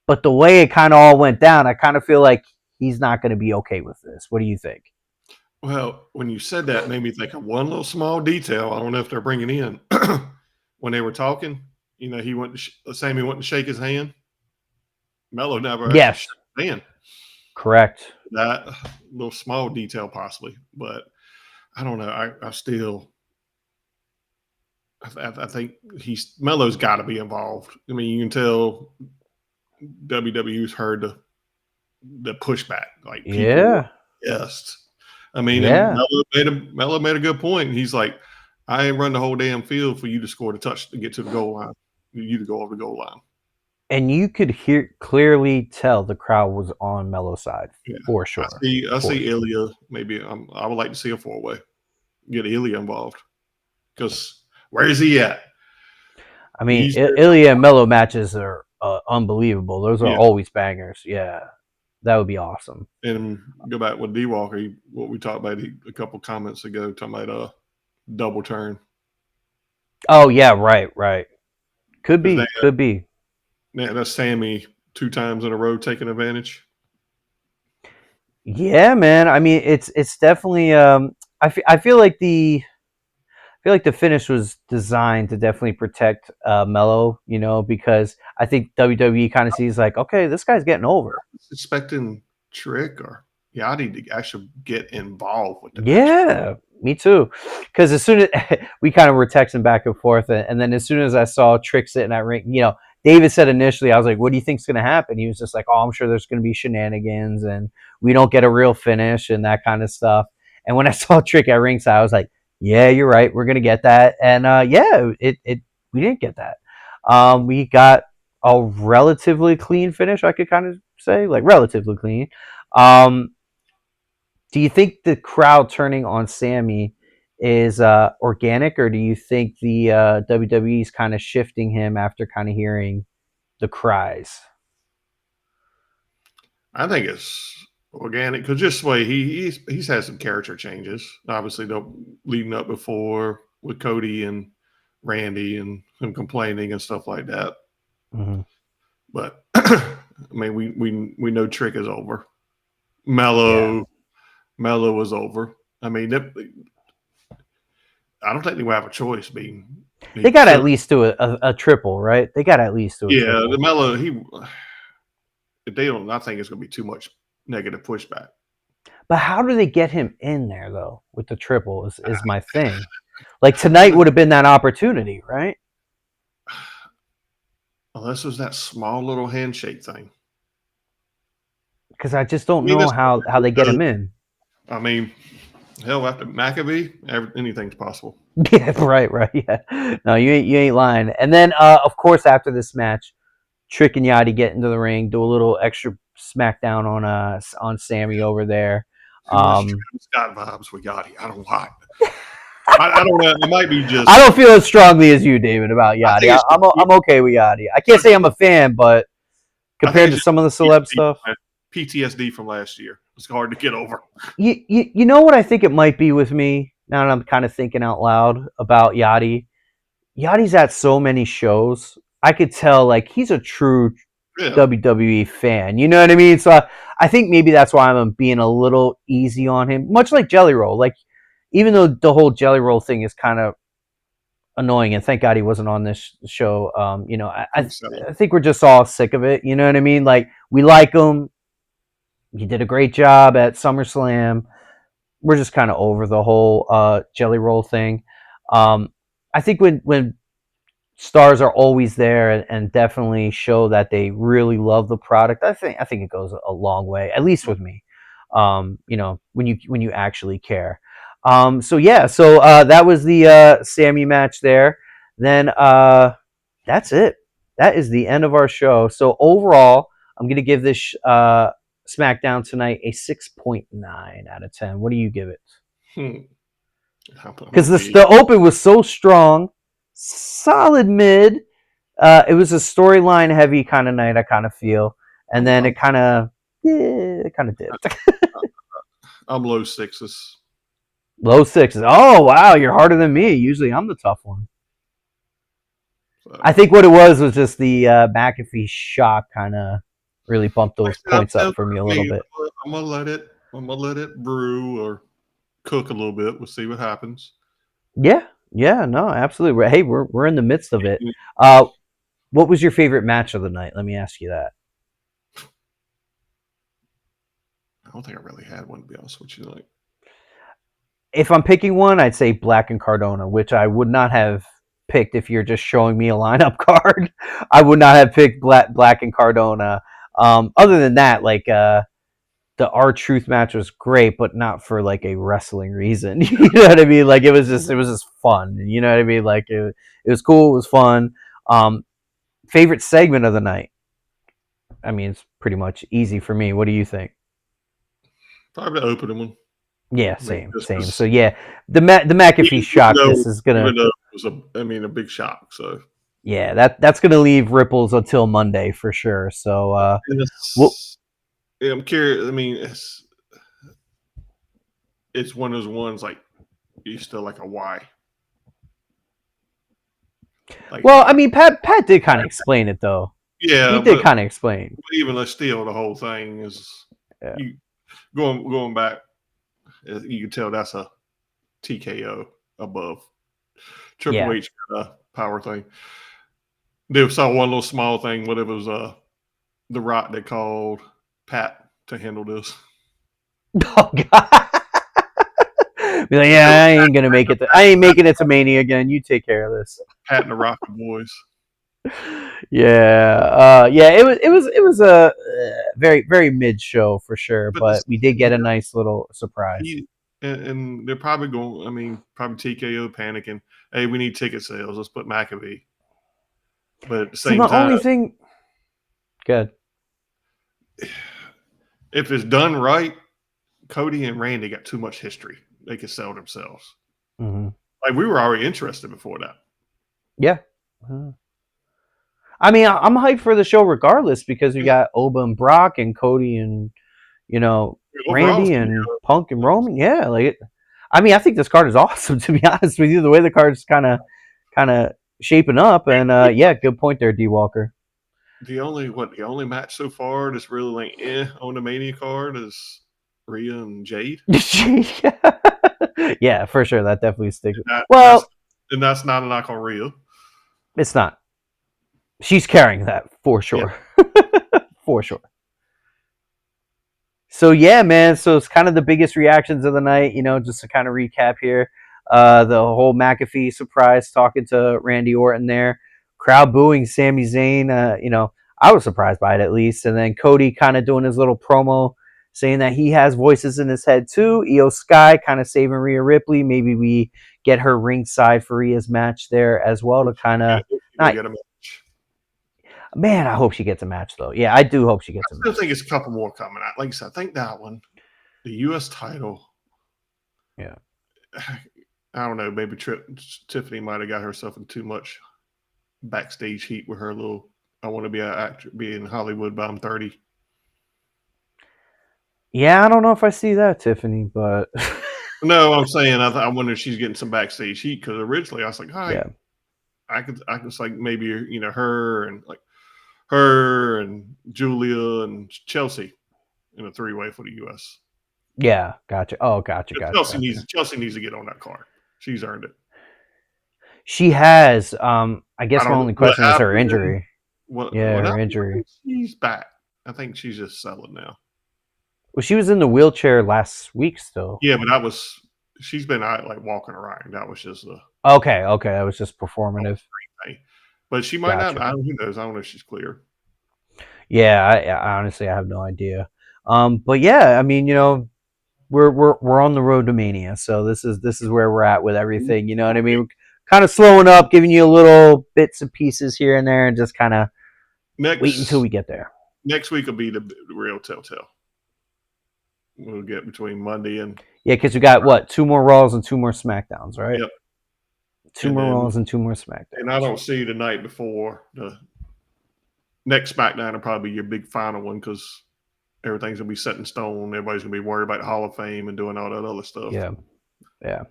A: but the way it kind of all went down, I kind of feel like he's not going to be okay with this. What do you think?
B: Well, when you said that, it made me think of one little small detail. I don't know if they're bringing in when they were talking. Sammy went to shake his hand. Mello never actually shook his hand.
A: Correct.
B: That little small detail, possibly, but I don't know. I think Mello's got to be involved. I mean, you can tell WWE's heard the pushback. Like, people, yes. I mean, Mello made a good point. He's like, I ain't run the whole damn field for you to score the touch to get to the goal line. You to go over the goal line.
A: And you could clearly tell the crowd was on Mello's side, for sure.
B: I see Ilya. Maybe I would like to see a 4-way. Get Ilya involved, because where is he at?
A: I mean, Ilya and Mello matches are unbelievable. Those are always bangers. Yeah, that would be awesome.
B: And go back with D-Walker, what we talked about a couple comments ago, talking about double turn.
A: Oh yeah, right. Could be.
B: Yeah, that's Sammy 2 times in a row taking advantage.
A: Yeah, man. I mean, it's definitely. I feel like the finish was designed to definitely protect Mello, because I think WWE kind of sees like, okay, this guy's getting over.
B: Expecting Trick or Yachty to actually get involved with the
A: match. Me too. Because as soon as we kind of were texting back and forth, and then as soon as I saw Trick sitting at ring, David said initially, I was like, "What do you think's going to happen?" He was just like, "Oh, I'm sure there's going to be shenanigans, and we don't get a real finish and that kind of stuff." And when I saw Trick at ringside, I was like, "Yeah, you're right. We're going to get that." And yeah, it we didn't get that. We got a relatively clean finish. I could kind of say like relatively clean. Um, do you think the crowd turning on Sammy is organic, or do you think the WWE is kind of shifting him after kind of hearing the cries?
B: I think it's organic because just the way he's had some character changes. Obviously, leading up before with Cody and Randy and him complaining and stuff like that.
A: Mm-hmm.
B: But I mean, we know Trick is over. Mello was over. I mean, I don't think they would have a choice.
A: They got to at least do a triple, right? They got to at least do a triple.
B: Yeah, the Mello, if they don't, I think it's going to be too much negative pushback.
A: But how do they get him in there though with the triple is my thing. Like tonight would have been that opportunity, right?
B: Unless it was that small little handshake thing.
A: Because I just don't know how they get him in.
B: I mean, hell, after McAfee, anything's possible.
A: Yeah, right, yeah. No, you ain't lying. And then, of course, after this match, Trick and Yachty get into the ring, do a little extra smackdown on Sammy over there.
B: Scott vibes with Yachty. I don't know why. I don't know. It might be just.
A: I don't feel as strongly as you, David, about Yachty. I'm okay with Yachty. I can't say I'm a fan, but compared to some of the celeb stuff,
B: PTSD from last year. It's hard to get over.
A: You know what I think it might be with me now that I'm kind of thinking out loud about Yachty. Yachty's at so many shows. I could tell like he's a true WWE fan. You know what I mean? So I think maybe that's why I'm being a little easy on him. Much like Jelly Roll. Like even though the whole Jelly Roll thing is kind of annoying, and thank God he wasn't on this show. I think we're just all sick of it. You know what I mean? Like we like him. He did a great job at SummerSlam. We're just kind of over the whole Jelly Roll thing. I think when stars are always there and definitely show that they really love the product, I think it goes a long way, at least with me. When you actually care. So that was the Sammy match there. Then that's it. That is the end of our show. So overall, I'm gonna give this SmackDown tonight a 6.9 out of 10. What do you give it? Because the open was so strong, solid mid. It was a storyline heavy kind of night, I kind of feel, and then it kind of dipped.
B: I'm low sixes.
A: Low sixes. Oh wow, you're harder than me. Usually I'm the tough one. I think what it was just the McAfee shock kind of really bumped those points up for me a little bit.
B: I'm gonna let it brew or cook a little bit. We'll see what happens.
A: Yeah, no, absolutely. Hey, we're in the midst of it. What was your favorite match of the night? Let me ask you that.
B: I don't think I really had one, to be honest with you. Like,
A: if I'm picking one, I'd say Black and Cardona, which I would not have picked if you're just showing me a lineup card. I would not have picked Black and Cardona. Other than that, like the R-Truth match was great, but not for like a wrestling reason. You know what I mean? Like it was just fun. You know what I mean? Like it was cool. It was fun. Favorite segment of the night? I mean, it's pretty much easy for me. What do you think?
B: Probably the opening one.
A: Yeah, same. So yeah, the McAfee shock. This is gonna.
B: Was a big shock. So
A: yeah, that's gonna leave ripples until Monday for sure. So
B: I'm curious. I mean, it's one of those ones like you still like a why.
A: Like, well, I mean, Pat did kind of explain it though.
B: Yeah,
A: he did kind of explain.
B: Even still, the whole thing is going back. You can tell that's a TKO above Triple H power thing. They saw one little small thing, but it was the Rock that called Pat to handle this.
A: Oh God. Be like, yeah, I ain't gonna make it. I ain't making it to Mania again. You take care of this.
B: Patting the Rocker boys.
A: Yeah. It was a very very mid show for sure,
B: But this
A: but we did get a nice little surprise.
B: he and they're probably going. I mean, probably TKO panicking. Hey, we need ticket sales. Let's put McAfee. But at the
A: So
B: same
A: the
B: time,
A: only thing, good.
B: if it's done right, Cody and Randy got too much history. They could sell themselves.
A: Mm-hmm.
B: Like we were already interested before that.
A: Yeah. I mean, I'm hyped for the show regardless because we
B: Yeah.
A: got Oba and Brock and Cody and
B: Overall,
A: Randy and Punk and Roman. Yeah, I mean, I think this card is awesome. To be honest with you, the way the card's kind of shaping up, and yeah, good point there, D Walker.
B: the only match so far that's really like on the Mania card is Rhea and Jade.
A: Yeah, for sure, that definitely sticks.
B: That,
A: Well,
B: that's not a knock on Rhea.
A: it's not. She's carrying that for sure, for sure. So yeah, man. So it's kind of the biggest reactions of the night. Just to kind of recap here, the whole McAfee surprise talking to Randy Orton there, crowd booing Sami Zayn. I was surprised by it at least, and then Cody kind of doing his little promo, saying that he has voices in his head too. Iyo Sky kind of saving Rhea Ripley. Maybe we get her ringside for Rhea's match there as well to kind of not. Man, I hope she gets a match though. Yeah, I do hope she gets a match.
B: I still think it's a couple more coming out. Like I said, I think that one, the U.S. title.
A: Yeah.
B: I don't know. Maybe Tiffany might have got herself in too much backstage heat with her little. I want to be an actor, be in Hollywood, but I'm 30.
A: Yeah, I don't know if I see that, Tiffany, but
B: no, I'm saying I wonder if she's getting some backstage heat because originally I was like, hi,
A: yeah.
B: I could like maybe her and Julia and Chelsea in a 3-way for the U.S.
A: Yeah, gotcha. Oh, gotcha.
B: Chelsea needs to get on that card. She's earned it.
A: She has. I guess my only question is her injury. Her injury.
B: She's back. I think she's just selling now.
A: Well, she was in the wheelchair last week still.
B: Yeah, but she's been out like walking around. That was just
A: okay. That was just performative.
B: But she might not. Who knows? I don't know if she's clear.
A: Yeah, I honestly I have no idea. But yeah, I mean, we're on the road to Mania, so this is where we're at with everything. You know what I mean? We're kind of slowing up, giving you a little bits and pieces here and there, and just kind of wait until we get there.
B: Next week will be the real telltale. We'll get between Monday and
A: because we got 2 more Raws and 2 more SmackDowns, right?
B: Yep.
A: 2 more Raws and 2 more SmackDowns.
B: And I don't see the night before the next SmackDown will probably be your big final one because everything's gonna be set in stone. Everybody's gonna be worried about the Hall of Fame and doing all that other stuff.
A: Yeah.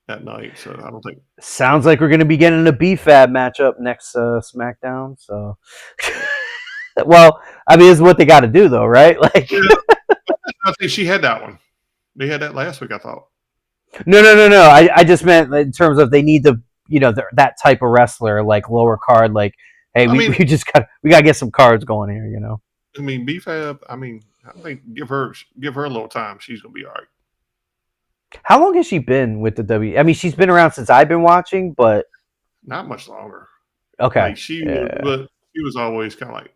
B: At night, so I don't think.
A: Sounds like we're gonna be getting a BFAB matchup next SmackDown. So, well, I mean, it's what they got to do, though, right? Like,
B: I think she had that one. They had that last week, I thought.
A: No. I just meant in terms of they need to, that type of wrestler, like lower card, like, hey, we gotta get some cards going here,
B: I mean, BFAB. I mean, I think give her a little time. She's gonna be all right.
A: How long has she been with the W? I mean, she's been around since I've been watching, but
B: not much longer.
A: Okay,
B: like she was always kind of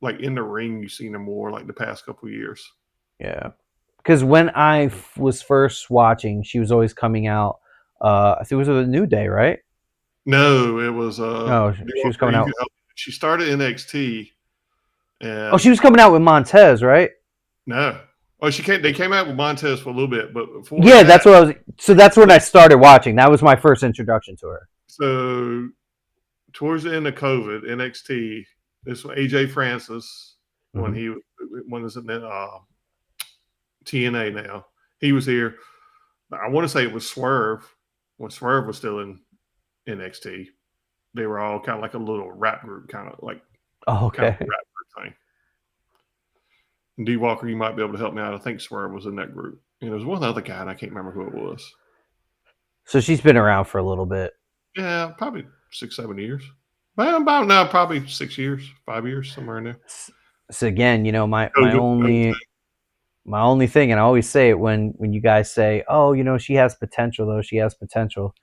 B: like in the ring. You've seen her more like the past couple of years.
A: Yeah, because when I was first watching, she was always coming out. I think it was a New Day, right?
B: No, it was.
A: No, she was coming out.
B: She started NXT.
A: And she was coming out with Montez, right?
B: No. Oh, they came out with Montez for a little bit, but before
A: that's what I was. So that's when I started watching. That was my first introduction to her.
B: So towards the end of COVID, NXT. This was AJ Francis when was in TNA. Now he was here. I want to say it was Swerve when Swerve was still in NXT. They were all kind of like a little rap group, kind of like
A: rap
B: group thing. And D Walker, you might be able to help me out. I think Swerve was in that group. And there was one other guy, and I can't remember who it was.
A: So she's been around for a little bit.
B: Yeah, probably 6-7 years. Well, about now, probably 6 years, 5 years, somewhere in there.
A: So again, my only My only thing, and I always say it when you guys say, "Oh, she has potential, though. She has potential."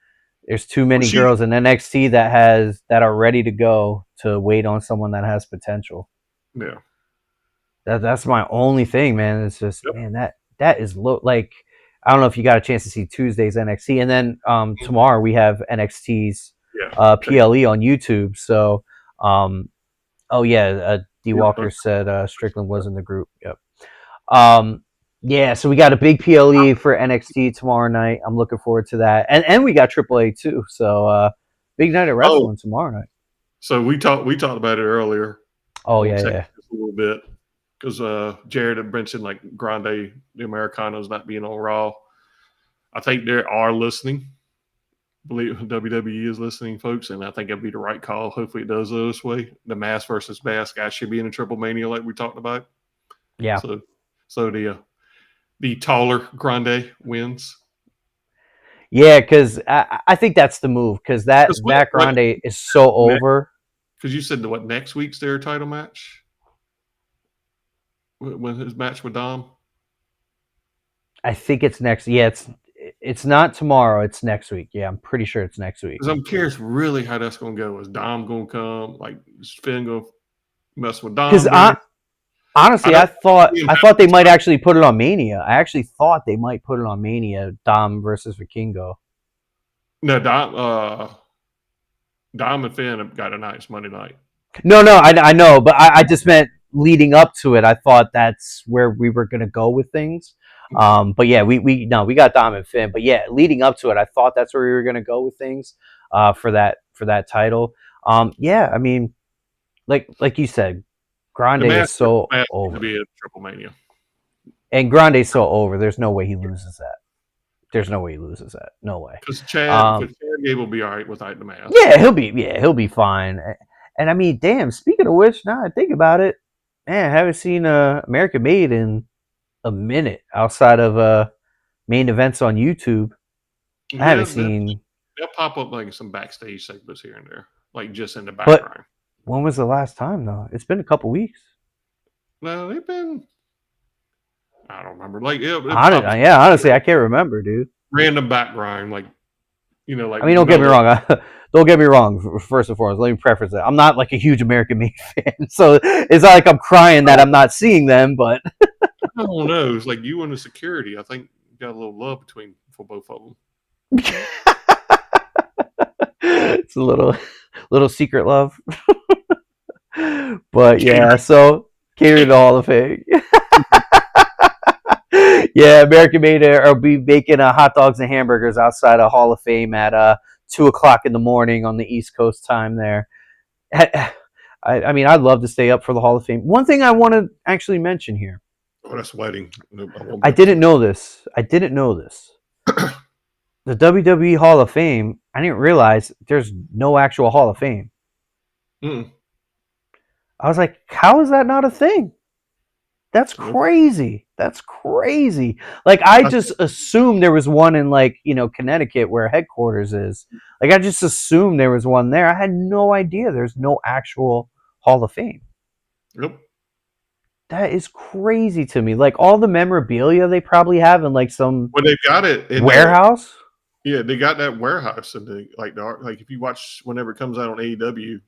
A: There's too
B: Well,
A: many girls in NXT that are ready to go to wait on someone that has potential.
B: yeah.
A: That's my only thing, man. It's just,
B: Yep.
A: man, that is low. Like, I don't know if you got a chance to see Tuesday's NXT, and then tomorrow we have NXT's
B: Yeah.
A: PLE on YouTube. So, oh yeah, D
B: Yep.
A: Walker said Strickland was in the group. Yep. Um, yeah, so we got a big PLE for NXT tomorrow night. I'm looking forward to that, and we got AAA too. So big night of
B: Oh,
A: wrestling tomorrow night.
B: so we talked about it earlier
A: Oh
B: on
A: yeah,
B: text
A: yeah.
B: a little bit because Jared had mentioned like Grande the Americanos not being on Raw. I think they are listening. Believe WWE is listening, folks, and I think it'll be the right call. Hopefully, it does go this way. The mass versus mass guy should be in a Triple Mania, like we talked about.
A: Yeah.
B: So the taller Grande wins.
A: Yeah, because I think that's the move because that Grande is so over.
B: Because you said what next week's their title match when his match with Dom.
A: I think it's next. Yeah, it's not tomorrow. It's next week. Yeah, I'm pretty sure it's next week.
B: Because I'm curious, really, how that's going to go. Is Dom going to come? Like, is Finn going to mess with Dom?
A: Because honestly, I thought they might actually put it on Mania. I actually thought they might put it on Mania. Dom versus Vikingo.
B: No, Dom and Finn have got a nice Monday night.
A: No, I know, but I just meant leading up to it. I thought that's where we were gonna go with things. But yeah, we got Dom and Finn. But yeah, leading up to it, I thought that's where we were gonna go with things. For that title. Yeah, I mean, like you said, Grande is so over.
B: To be a Triple Mania.
A: And Grande's so over. There's no way he loses that. There's no way he loses that. No way.
B: Because Chad Gable will be all right without the mask.
A: Yeah, he'll be fine. And I mean, damn. Speaking of which, now I think about it, man, I haven't seen American Made in a minute outside of main events on YouTube. I haven't seen.
B: They'll pop up like some backstage segments here and there, like just in the background.
A: But when was the last time though? It's been a couple weeks.
B: No, they've been. I don't remember. Like
A: honestly, I can't remember, dude.
B: Random background, like like.
A: I mean, don't get me wrong. Don't get me wrong. First and foremost, let me preface that I'm not like a huge American Made fan, so it's not like I'm crying that I'm not seeing them. But
B: I don't know. It's like you and the security. I think you got a little love for both of them.
A: It's a little secret love. But yeah, so catered to Hall of Fame. Yeah, American Made will be making hot dogs and hamburgers outside of Hall of Fame at 2:00 in the morning on the East Coast time there. I mean, I'd love to stay up for the Hall of Fame. One thing I want to actually mention here.
B: Oh, that's wedding.
A: I didn't know this. The WWE Hall of Fame, I didn't realize there's no actual Hall of Fame.
B: Mm.
A: I was like, how is that not a thing? That's crazy. That's crazy. Like, I just assumed there was one in, like, Connecticut where headquarters is. Like, I just assumed there was one there. I had no idea there's no actual Hall of Fame.
B: Yep.
A: That is crazy to me. Like, all the memorabilia they probably have in, like, some
B: they've got it in
A: warehouse.
B: Yeah, they got that warehouse in the like if you watch whenever it comes out on AEW,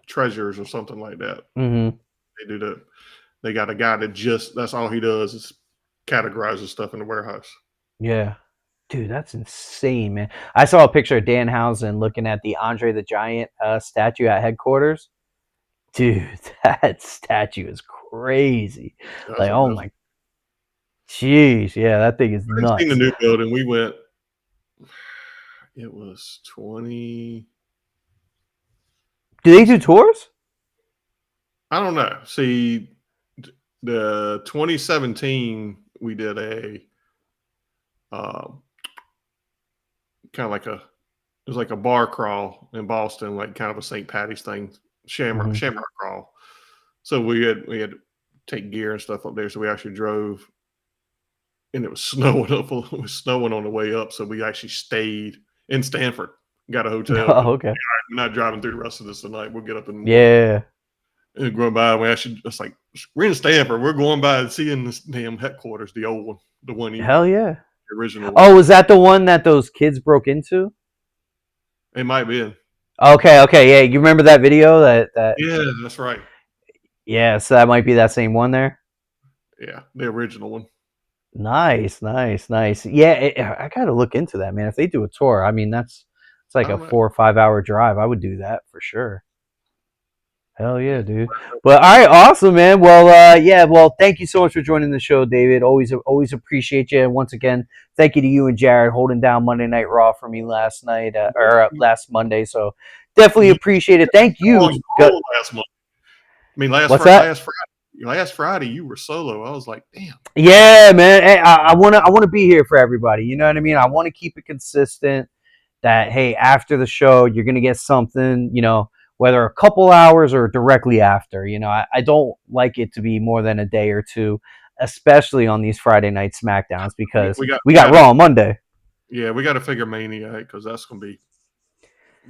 B: Treasures or something like that.
A: Mm-hmm.
B: They do that. They got a guy that that's all he does is categorizes stuff in the warehouse.
A: Yeah. Dude, that's insane, man. I saw a picture of Danhausen looking at the Andre the Giant statue at headquarters. Dude, that statue is crazy. That's like, oh my, jeez, yeah, that thing is nuts.
B: I've seen the new building. We went. It was 20.
A: Do they do tours?
B: I don't know. See, the 2017 we did a kind of like it was like a bar crawl in Boston, like kind of a St. Patty's thing, Shamrock crawl. So we had to take gear and stuff up there. So we actually drove, and it was snowing up. It was snowing on the way up, so we actually stayed in Stanford. Got a hotel.
A: Oh, okay.
B: We're not driving through the rest of this tonight. We'll get up in the morning.
A: Yeah.
B: going by, we actually just like we're in Stanford. We're going by and seeing this damn headquarters, the old one, the one
A: Hell yeah.
B: the original.
A: Oh, was that the one that those kids broke into?
B: It might be.
A: Okay, yeah. You remember that video? That
B: Yeah, that's right.
A: Yeah, so that might be that same one there.
B: Yeah, the original one.
A: Nice. Yeah, I gotta look into that, man. If they do a tour, I mean, it's like a 4 or 5 hour drive. I would do that for sure. Hell yeah, dude. But all right, awesome, man. Well, yeah, well, thank you so much for joining the show, David. Always appreciate you. And once again, thank you to you and Jared holding down Monday Night Raw for me last night or last Monday. So definitely appreciate it. Thank you.
B: Last month. I mean, last Friday you were solo. I was like, damn.
A: Yeah, man. Hey, I wanna be here for everybody. You know what I mean? I want to keep it consistent. That hey, after the show, you're gonna get something. You know, whether a couple hours or directly after. You know, I don't like it to be more than a day or two, especially on these Friday night SmackDowns because we got Raw on Monday.
B: Yeah, we got to figure Mania because that's gonna be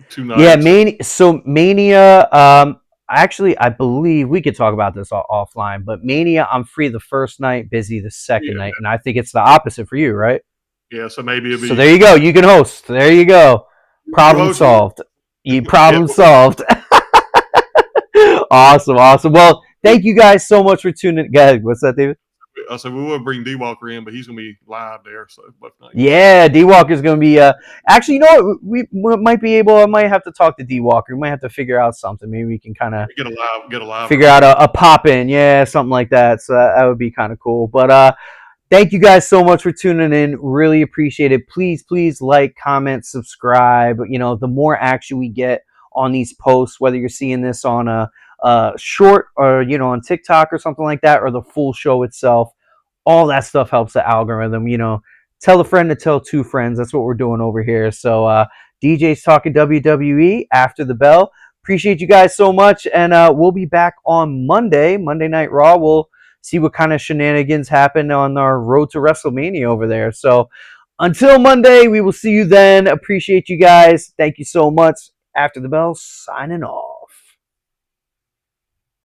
B: 2 nights.
A: Yeah, Mania. So Mania. Actually, I believe we could talk about this offline. But Mania, I'm free the first night, busy the second night, and I think it's the opposite for you, right?
B: Yeah, so maybe it'll be.
A: So there you go. You can host. There you go. Problem solved. Problem solved. Awesome. Well, thank you guys so much for tuning. Go ahead. What's that, David?
B: I said we will bring D Walker in, but he's gonna be live there. So both nights.
A: Yeah, D Walker's gonna be. Actually, you know what? We might be able. I might have to talk to D Walker. We might have to figure out something. Maybe we can kind of
B: get a live.
A: Figure out a pop in. Yeah, something like that. So that would be kind of cool. But thank you guys so much for tuning in. Really appreciate it. Please like, comment, subscribe. You know, the more action we get on these posts, whether you're seeing this on a short or on TikTok or something like that, or the full show itself, all that stuff helps the algorithm. You know, tell a friend to tell 2 friends. That's what we're doing over here. So DJs Talking WWE after the bell. Appreciate you guys so much, and we'll be back on Monday Night Raw. We'll see what kind of shenanigans happen on our road to WrestleMania over there. So until Monday, we will see you then. Appreciate you guys. Thank you so much. After the bell, signing off.